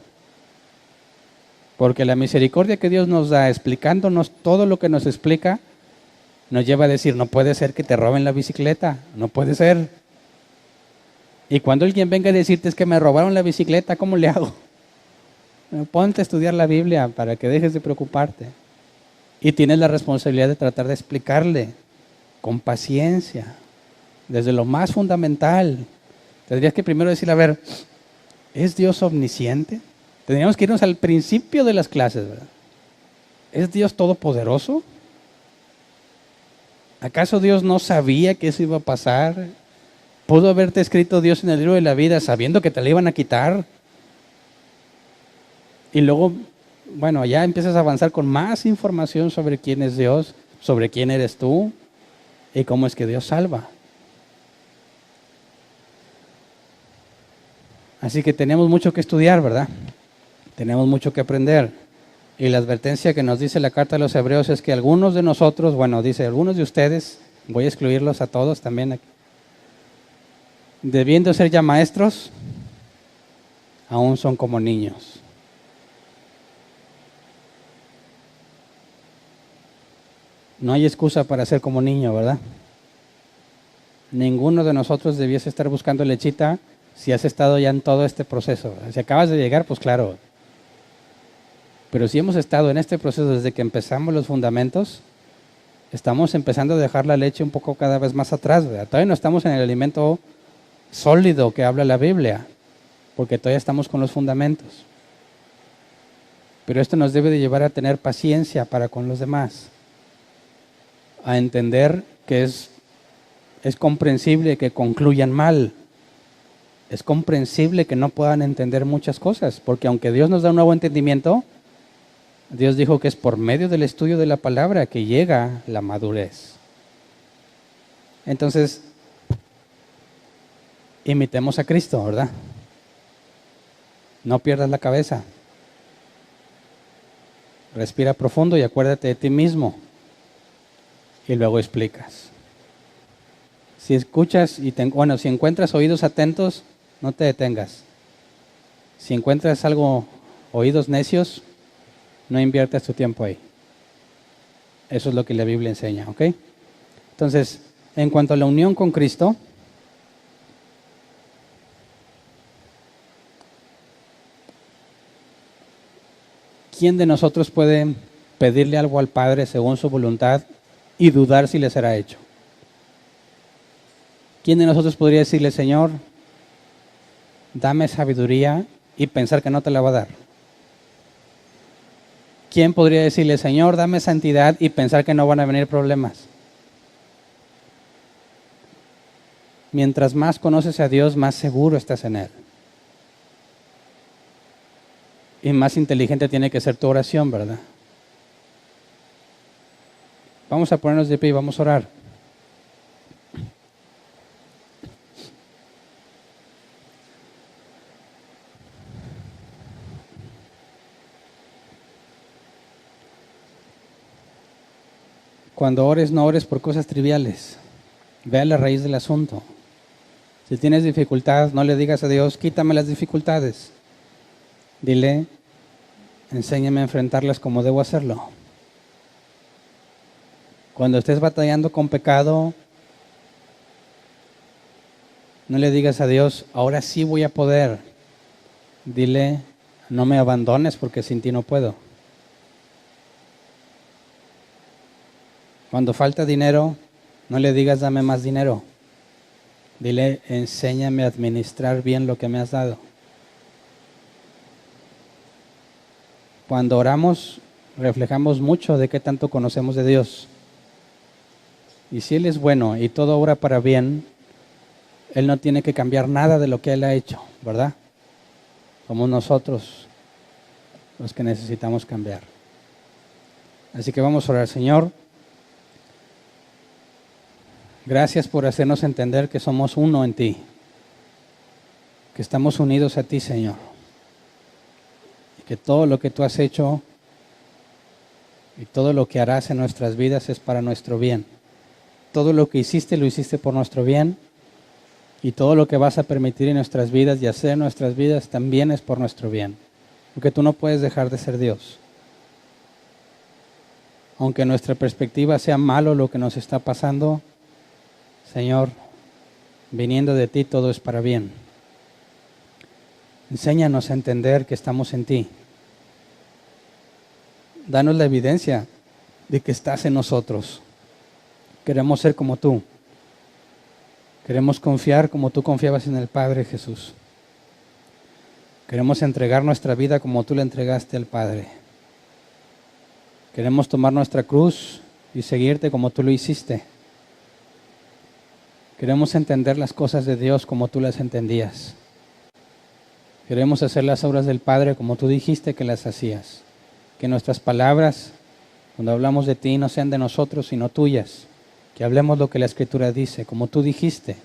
Porque la misericordia que Dios nos da explicándonos todo lo que nos explica, nos lleva a decir, no puede ser que te roben la bicicleta, no puede ser. Y cuando alguien venga a decirte es que me robaron la bicicleta, ¿cómo le hago? Ponte a estudiar la Biblia para que dejes de preocuparte. Y tienes la responsabilidad de tratar de explicarle con paciencia, desde lo más fundamental. Tendrías que primero decirle, a ver, ¿es Dios omnisciente? Tendríamos que irnos al principio de las clases, ¿verdad? ¿Es Dios todopoderoso? ¿Acaso Dios no sabía que eso iba a pasar? ¿Pudo haberte escrito Dios en el libro de la vida sabiendo que te la iban a quitar? Y luego, bueno, ya empiezas a avanzar con más información sobre quién es Dios, sobre quién eres tú y cómo es que Dios salva. Así que tenemos mucho que estudiar, ¿verdad? Tenemos mucho que aprender. Y la advertencia que nos dice la carta a los Hebreos es que algunos de nosotros, bueno, dice, algunos de ustedes, voy a excluirlos a todos también aquí, debiendo ser ya maestros, aún son como niños. No hay excusa para ser como niño, ¿verdad? Ninguno de nosotros debiese estar buscando lechita si has estado ya en todo este proceso. Si acabas de llegar, pues claro. Pero si hemos estado en este proceso desde que empezamos los fundamentos, estamos empezando a dejar la leche un poco cada vez más atrás, ¿verdad? Todavía no estamos en el alimento sólido que habla la Biblia, porque todavía estamos con los fundamentos. Pero esto nos debe de llevar a tener paciencia para con los demás, a entender que es comprensible que concluyan mal. Es comprensible que no puedan entender muchas cosas, porque aunque Dios nos da un nuevo entendimiento, Dios dijo que es por medio del estudio de la palabra que llega la madurez. Entonces, imitemos a Cristo, ¿verdad? No pierdas la cabeza. Respira profundo y acuérdate de ti mismo. Y luego explicas. Si escuchas y si encuentras oídos atentos, no te detengas. Si encuentras oídos necios, no inviertas tu tiempo ahí. Eso es lo que la Biblia enseña, ¿ok? Entonces, en cuanto a la unión con Cristo, ¿quién de nosotros puede pedirle algo al Padre según su voluntad y dudar si le será hecho? ¿Quién de nosotros podría decirle, Señor, dame sabiduría y pensar que no te la va a dar? ¿Quién podría decirle, Señor, dame santidad y pensar que no van a venir problemas? Mientras más conoces a Dios, más seguro estás en Él. Y más inteligente tiene que ser tu oración, ¿verdad? Vamos a ponernos de pie y vamos a orar. Cuando ores, no ores por cosas triviales. Ve a la raíz del asunto. Si tienes dificultad, no le digas a Dios, quítame las dificultades. Dile, enséñame a enfrentarlas como debo hacerlo. Cuando estés batallando con pecado, no le digas a Dios, ahora sí voy a poder. Dile, no me abandones porque sin ti no puedo. Cuando falta dinero, no le digas, dame más dinero. Dile, enséñame a administrar bien lo que me has dado. Cuando oramos, reflejamos mucho de qué tanto conocemos de Dios. Y si Él es bueno y todo obra para bien, Él no tiene que cambiar nada de lo que Él ha hecho, ¿verdad? Somos nosotros los que necesitamos cambiar. Así que vamos a orar, Señor. Gracias por hacernos entender que somos uno en ti, que estamos unidos a ti, Señor, y que todo lo que tú has hecho y todo lo que harás en nuestras vidas es para nuestro bien. Todo lo que hiciste lo hiciste por nuestro bien, y todo lo que vas a permitir en nuestras vidas y hacer en nuestras vidas también es por nuestro bien, porque tú no puedes dejar de ser Dios. Aunque en nuestra perspectiva sea malo lo que nos está pasando, Señor, viniendo de ti todo es para bien. Enséñanos a entender que estamos en ti. Danos la evidencia de que estás en nosotros. Queremos ser como tú. Queremos confiar como tú confiabas en el Padre, Jesús. Queremos entregar nuestra vida como tú la entregaste al Padre. Queremos tomar nuestra cruz y seguirte como tú lo hiciste. Queremos entender las cosas de Dios como tú las entendías. Queremos hacer las obras del Padre como tú dijiste que las hacías. Que nuestras palabras, cuando hablamos de ti, no sean de nosotros, sino tuyas. Que hablemos lo que la Escritura dice, como tú dijiste.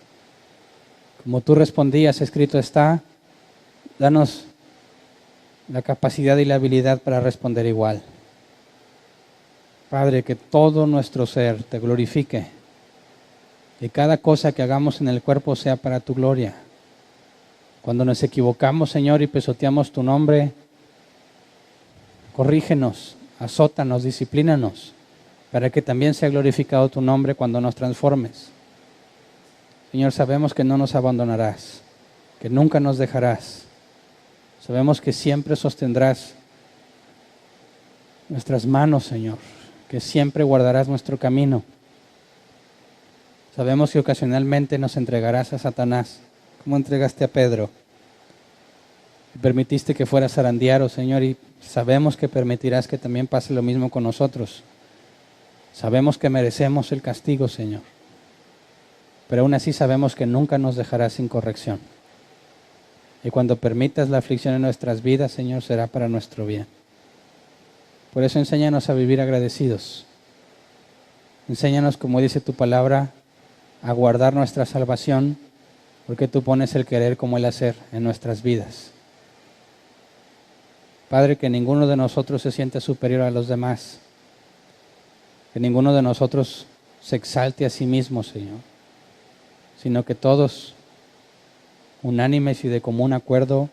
Como tú respondías, escrito está, danos la capacidad y la habilidad para responder igual. Padre, que todo nuestro ser te glorifique. Que cada cosa que hagamos en el cuerpo sea para tu gloria. Cuando nos equivocamos, Señor, y pisoteamos tu nombre, corrígenos, azótanos, disciplínanos, para que también sea glorificado tu nombre cuando nos transformes. Señor, sabemos que no nos abandonarás, que nunca nos dejarás. Sabemos que siempre sostendrás nuestras manos, Señor, que siempre guardarás nuestro camino. Sabemos que ocasionalmente nos entregarás a Satanás, como entregaste a Pedro. Permitiste que fuera zarandeado, Señor, y sabemos que permitirás que también pase lo mismo con nosotros. Sabemos que merecemos el castigo, Señor, pero aún así sabemos que nunca nos dejarás sin corrección. Y cuando permitas la aflicción en nuestras vidas, Señor, será para nuestro bien. Por eso enséñanos a vivir agradecidos. Enséñanos, como dice tu palabra, a guardar nuestra salvación, porque tú pones el querer como el hacer en nuestras vidas. Padre, que ninguno de nosotros se sienta superior a los demás, que ninguno de nosotros se exalte a sí mismo, Señor, sino que todos, unánimes y de común acuerdo,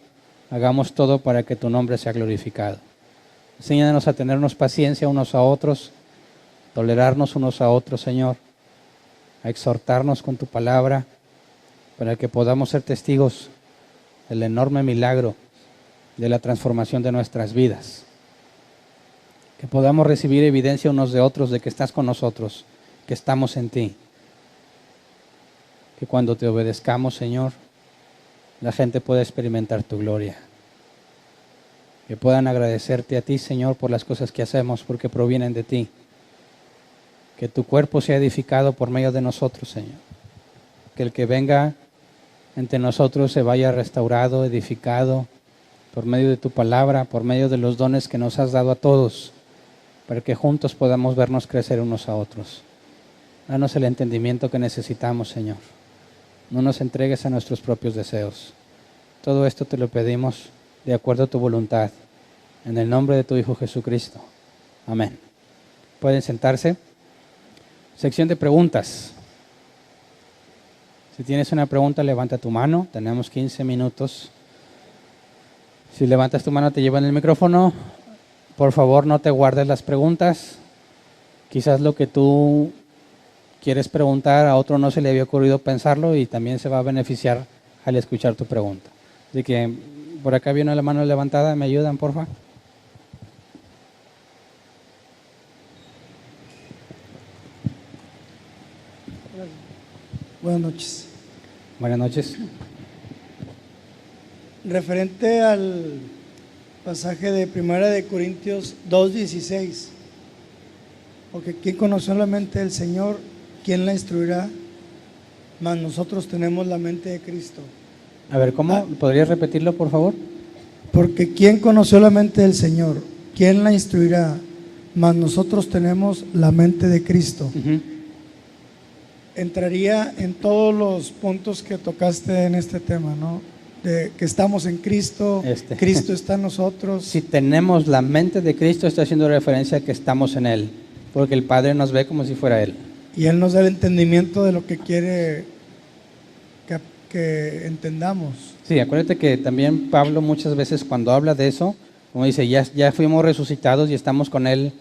hagamos todo para que tu nombre sea glorificado. Enséñanos a tenernos paciencia unos a otros, tolerarnos unos a otros, Señor, a exhortarnos con tu palabra, para que podamos ser testigos del enorme milagro de la transformación de nuestras vidas. Que podamos recibir evidencia unos de otros de que estás con nosotros, que estamos en ti. Que cuando te obedezcamos, Señor, la gente pueda experimentar tu gloria. Que puedan agradecerte a ti, Señor, por las cosas que hacemos, porque provienen de ti. Que tu cuerpo sea edificado por medio de nosotros, Señor. Que el que venga entre nosotros se vaya restaurado, edificado, por medio de tu palabra, por medio de los dones que nos has dado a todos. para que juntos podamos vernos crecer unos a otros. Danos el entendimiento que necesitamos, Señor. No nos entregues a nuestros propios deseos. Todo esto te lo pedimos de acuerdo a tu voluntad, en el nombre de tu Hijo Jesucristo. Amén. Pueden sentarse. Sección de preguntas. Si tienes una pregunta, levanta tu mano. Tenemos 15 minutos. Si levantas tu mano, te llevan el micrófono. Por favor, no te guardes las preguntas. Quizás lo que tú quieres preguntar a otro no se le había ocurrido pensarlo y también se va a beneficiar al escuchar tu pregunta. Así que por acá viene la mano levantada. ¿Me ayudan, por favor? Buenas noches. Buenas noches. Referente al pasaje de 1 Corintios 2:16, porque ¿quién conoció la mente del Señor? ¿Quién la instruirá? Mas nosotros tenemos la mente de Cristo. A ver, ¿cómo? ¿Podrías repetirlo, por favor? Porque ¿quién conoció la mente del Señor? ¿Quién la instruirá? Mas nosotros tenemos la mente de Cristo. Entraría en todos los puntos que tocaste en este tema, ¿no? De que estamos en Cristo, Cristo está en nosotros. Si tenemos la mente de Cristo, está haciendo referencia a que estamos en Él, porque el Padre nos ve como si fuera Él. Y Él nos da el entendimiento de lo que quiere que entendamos. Sí, acuérdate que también Pablo muchas veces cuando habla de eso, como dice, ya fuimos resucitados y estamos con Él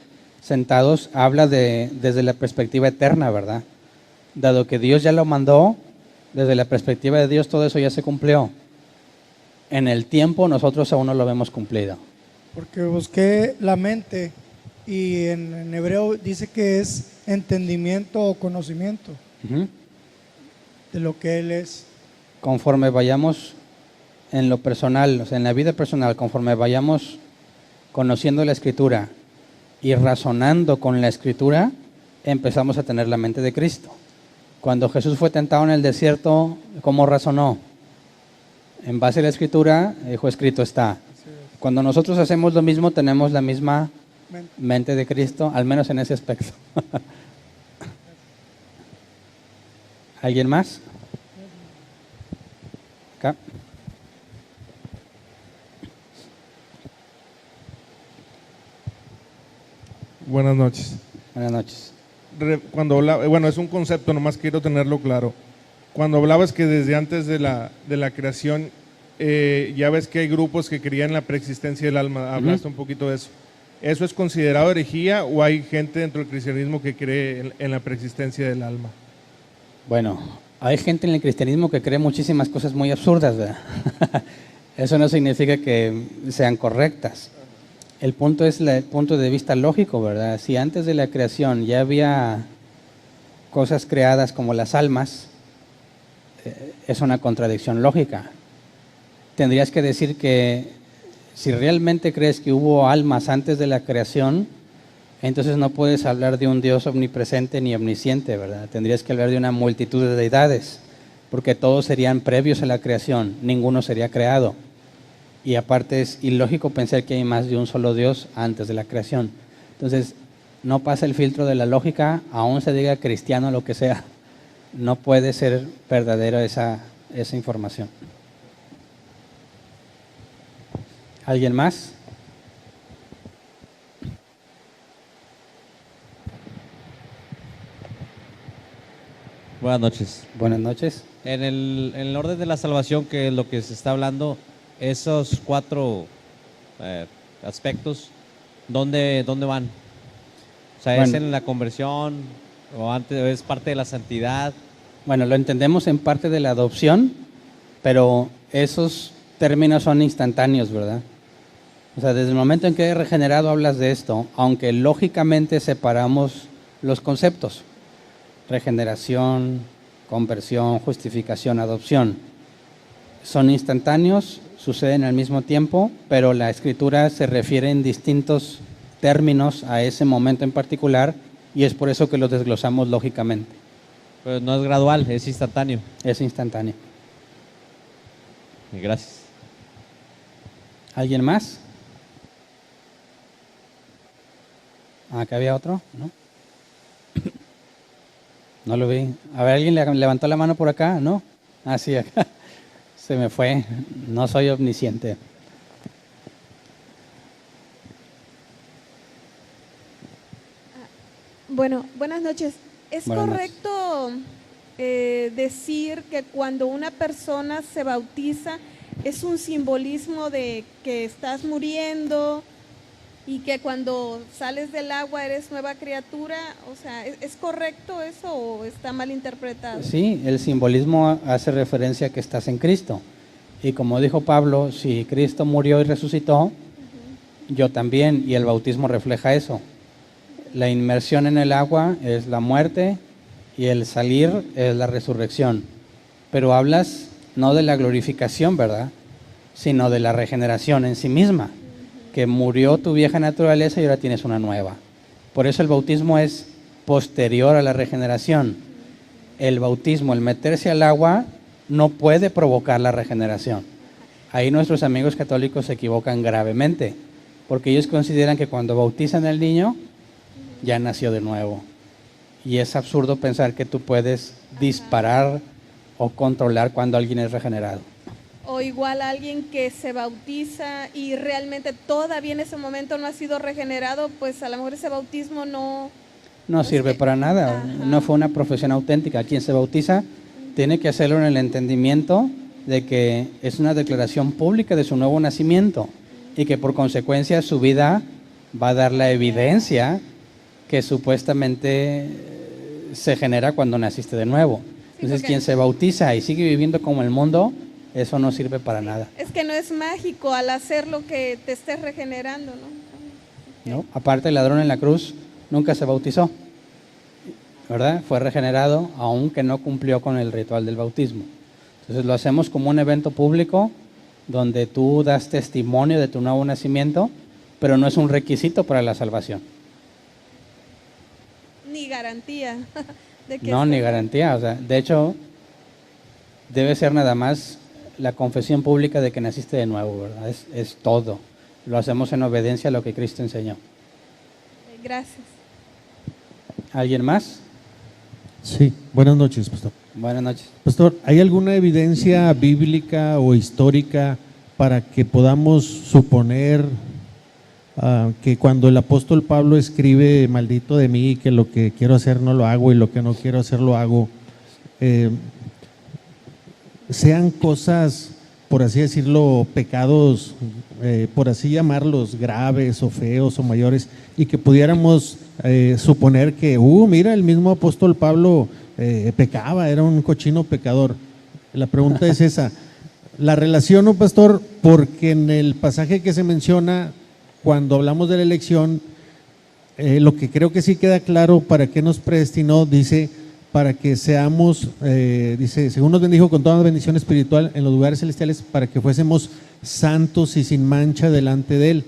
sentados, habla desde la perspectiva eterna, ¿verdad? Dado que Dios ya lo mandó, desde la perspectiva de Dios todo eso ya se cumplió. En el tiempo nosotros aún no lo vemos cumplido. Porque busqué la mente y en hebreo dice que es entendimiento o conocimiento de lo que Él es. Conforme vayamos en lo personal, o sea, en la vida personal, conforme vayamos conociendo la Escritura y razonando con la Escritura, empezamos a tener la mente de Cristo. Cuando Jesús fue tentado en el desierto, ¿cómo razonó? En base a la Escritura, dijo, escrito está. Cuando nosotros hacemos lo mismo, tenemos la misma mente de Cristo, al menos en ese aspecto. ¿Alguien más? Acá. Buenas noches. Buenas noches. Cuando hablaba, bueno, es un concepto, nomás quiero tenerlo claro. Cuando hablabas que desde antes de la creación, ya ves que hay grupos que creían en la preexistencia del alma, hablaste un poquito de eso. ¿Eso es considerado herejía o hay gente dentro del cristianismo que cree en la preexistencia del alma? Bueno, hay gente en el cristianismo que cree muchísimas cosas muy absurdas, ¿verdad? Eso no significa que sean correctas. El punto es el punto de vista lógico, ¿verdad? Si antes de la creación ya había cosas creadas como las almas, es una contradicción lógica. Tendrías que decir que si realmente crees que hubo almas antes de la creación, entonces no puedes hablar de un Dios omnipresente ni omnisciente, ¿verdad? Tendrías que hablar de una multitud de deidades, porque todos serían previos a la creación, ninguno sería creado. Y aparte es ilógico pensar que hay más de un solo Dios antes de la creación. Entonces, no pasa el filtro de la lógica, aún se diga cristiano o lo que sea. No puede ser verdadera esa información. ¿Alguien más? Buenas noches. Buenas noches. En el orden de la salvación, que es lo que se está hablando, esos 4 aspectos, ¿dónde van? O sea, ¿es en la conversión o antes es parte de la santidad? Bueno, lo entendemos en parte de la adopción, pero esos términos son instantáneos, ¿verdad? O sea, desde el momento en que eres regenerado hablas de esto, aunque lógicamente separamos los conceptos. Regeneración, conversión, justificación, adopción. Son instantáneos, suceden al mismo tiempo, pero la Escritura se refiere en distintos términos a ese momento en particular y es por eso que los desglosamos lógicamente. Pero no es gradual, es instantáneo. Es instantáneo. Gracias. ¿Alguien más? Acá había otro, ¿no? No lo vi. A ver, ¿alguien levantó la mano por acá? ¿No? Ah, sí, acá. Se me fue. No soy omnisciente. Bueno, buenas noches. ¿Es Buenas correcto decir que cuando una persona se bautiza es un simbolismo de que estás muriendo y que cuando sales del agua eres nueva criatura? O sea, ¿es correcto eso o está mal interpretado? Sí, el simbolismo hace referencia a que estás en Cristo. Y como dijo Pablo, si Cristo murió y resucitó, yo también, y el bautismo refleja eso. La inmersión en el agua es la muerte y el salir es la resurrección. Pero hablas no de la glorificación, ¿verdad? Sino de la regeneración en sí misma, que murió tu vieja naturaleza y ahora tienes una nueva. Por eso el bautismo es posterior a la regeneración. El bautismo, el meterse al agua, no puede provocar la regeneración. Ahí nuestros amigos católicos se equivocan gravemente, porque ellos consideran que cuando bautizan al niño, ya nació de nuevo. Y es absurdo pensar que tú puedes disparar o controlar cuando alguien es regenerado. O igual alguien que se bautiza y realmente todavía en ese momento no ha sido regenerado, pues a lo mejor ese bautismo no sirve para nada. Ajá. No fue una profesión auténtica. Quien se bautiza tiene que hacerlo en el entendimiento de que es una declaración pública de su nuevo nacimiento y que por consecuencia su vida va a dar la evidencia que supuestamente se genera cuando naciste de nuevo. Entonces, quien se bautiza y sigue viviendo como el mundo, eso no sirve para nada. Es que no es mágico al hacer lo que te estés regenerando, ¿no? ¿No? Aparte, el ladrón en la cruz nunca se bautizó, ¿verdad? Fue regenerado, aunque no cumplió con el ritual del bautismo. Entonces, lo hacemos como un evento público donde tú das testimonio de tu nuevo nacimiento, pero no es un requisito para la salvación. Ni garantía de que No, ni garantía. O sea, de hecho, debe ser nada más la confesión pública de que naciste de nuevo, ¿verdad? Es todo. Lo hacemos en obediencia a lo que Cristo enseñó. Gracias. ¿Alguien más? Sí, buenas noches, pastor. Buenas noches. Pastor, ¿hay alguna evidencia bíblica o histórica para que podamos suponer que cuando el apóstol Pablo escribe maldito de mí, que lo que quiero hacer no lo hago y lo que no quiero hacer lo hago, sean cosas, por así decirlo, pecados, por así llamarlos, graves o feos o mayores, y que pudiéramos suponer que, mira, el mismo apóstol Pablo pecaba, era un cochino pecador? La pregunta es esa. La relaciono, pastor, porque en el pasaje que se menciona, cuando hablamos de la elección, lo que creo que sí queda claro para qué nos predestinó, dice, para que seamos, dice, según nos bendijo con toda bendición espiritual en los lugares celestiales, para que fuésemos santos y sin mancha delante de Él.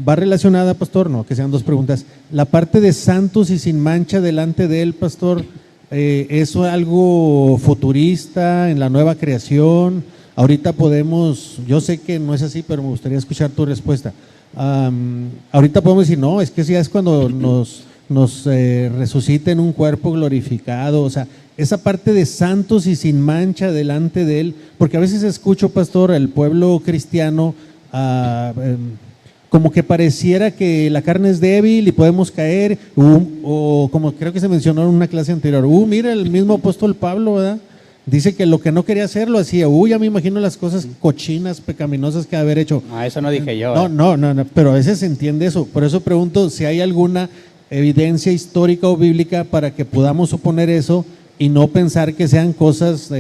¿Va relacionada, pastor? No, que sean dos preguntas. La parte de santos y sin mancha delante de Él, pastor, ¿es algo futurista en la nueva creación? Ahorita podemos, yo sé que no es así, pero me gustaría escuchar tu respuesta. Ahorita podemos decir, no, es que ya es cuando nos resucita en un cuerpo glorificado. O sea, esa parte de santos y sin mancha delante de Él, porque a veces escucho, pastor, el pueblo cristiano como que pareciera que la carne es débil y podemos caer, o como creo que se mencionó en una clase anterior, mira el mismo apóstol Pablo, ¿verdad? Dice que lo que no quería hacer lo hacía. Ya me imagino las cosas cochinas, pecaminosas que haber hecho. Eso no dije yo. No, pero a veces se entiende eso. Por eso pregunto si hay alguna evidencia histórica o bíblica para que podamos suponer eso y no pensar que sean cosas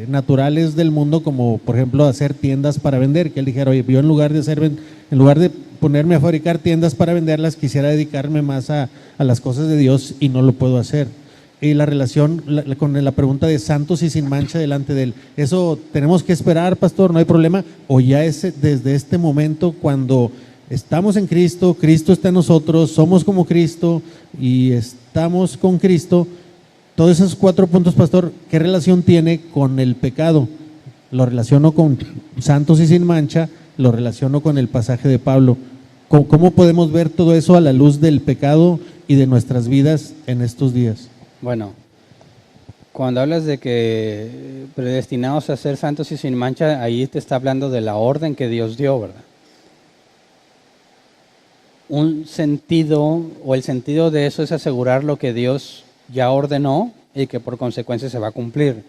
naturales del mundo, como por ejemplo hacer tiendas para vender. Que él dijera, oye, yo en lugar de ponerme a fabricar tiendas para venderlas, quisiera dedicarme más a las cosas de Dios y no lo puedo hacer. Y la relación con la pregunta de santos y sin mancha delante de Él, ¿eso tenemos que esperar, pastor? ¿No hay problema? ¿O ya es desde este momento cuando estamos en Cristo, Cristo está en nosotros, somos como Cristo y estamos con Cristo? Todos esos 4 puntos, pastor, ¿qué relación tiene con el pecado? Lo relaciono con santos y sin mancha, lo relaciono con el pasaje de Pablo. ¿Cómo podemos ver todo eso a la luz del pecado y de nuestras vidas en estos días? Bueno, cuando hablas de que predestinados a ser santos y sin mancha, ahí te está hablando de la orden que Dios dio, ¿verdad? Un sentido, o el sentido de eso es asegurar lo que Dios ya ordenó y que por consecuencia se va a cumplir.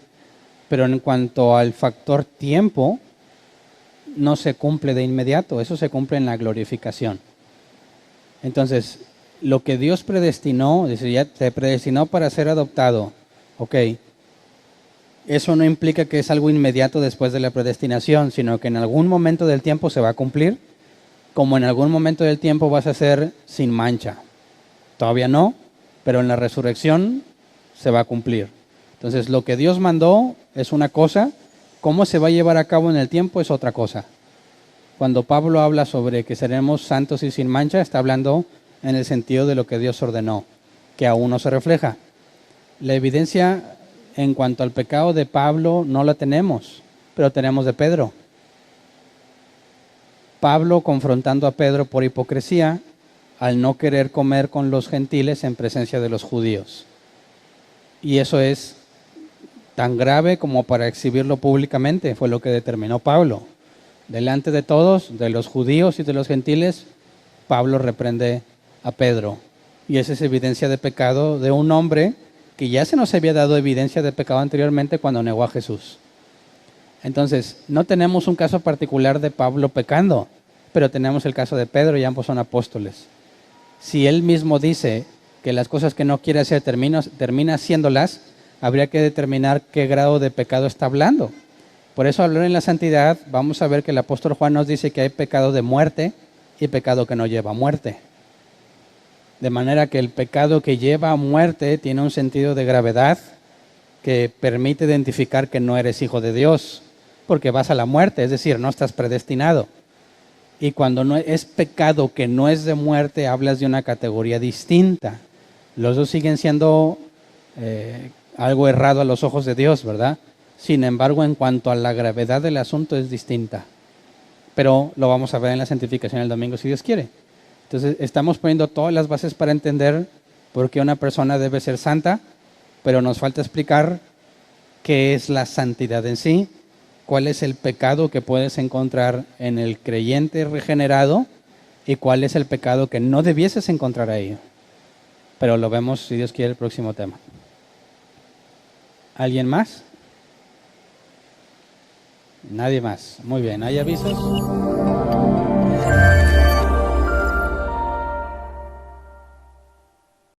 Pero en cuanto al factor tiempo, no se cumple de inmediato, eso se cumple en la glorificación. Entonces, lo que Dios predestinó, dice, ya te predestinó para ser adoptado, ok, eso no implica que es algo inmediato después de la predestinación, sino que en algún momento del tiempo se va a cumplir, como en algún momento del tiempo vas a ser sin mancha. Todavía no, pero en la resurrección se va a cumplir. Entonces, lo que Dios mandó es una cosa, cómo se va a llevar a cabo en el tiempo es otra cosa. Cuando Pablo habla sobre que seremos santos y sin mancha, está hablando en el sentido de lo que Dios ordenó, que aún no se refleja. La evidencia en cuanto al pecado de Pablo no la tenemos, pero tenemos de Pedro. Pablo confrontando a Pedro por hipocresía al no querer comer con los gentiles en presencia de los judíos. Y eso es tan grave como para exhibirlo públicamente, fue lo que determinó Pablo. Delante de todos, de los judíos y de los gentiles, Pablo reprende a Pedro. Y esa es evidencia de pecado de un hombre que ya se nos había dado evidencia de pecado anteriormente cuando negó a Jesús. Entonces, no tenemos un caso particular de Pablo pecando, pero tenemos el caso de Pedro y ambos son apóstoles. Si él mismo dice que las cosas que no quiere hacer termina haciéndolas, habría que determinar qué grado de pecado está hablando. Por eso, hablar en la santidad, vamos a ver que el apóstol Juan nos dice que hay pecado de muerte y pecado que no lleva a muerte. De manera que el pecado que lleva a muerte tiene un sentido de gravedad que permite identificar que no eres hijo de Dios, porque vas a la muerte, es decir, no estás predestinado. Y cuando no es pecado que no es de muerte, hablas de una categoría distinta. Los dos siguen siendo algo errado a los ojos de Dios, ¿verdad? Sin embargo, en cuanto a la gravedad del asunto es distinta. Pero lo vamos a ver en la santificación el domingo, si Dios quiere. Entonces, estamos poniendo todas las bases para entender por qué una persona debe ser santa, pero nos falta explicar qué es la santidad en sí, cuál es el pecado que puedes encontrar en el creyente regenerado y cuál es el pecado que no debieses encontrar ahí. Pero lo vemos, si Dios quiere, el próximo tema. ¿Alguien más? Nadie más. Muy bien, ¿hay avisos?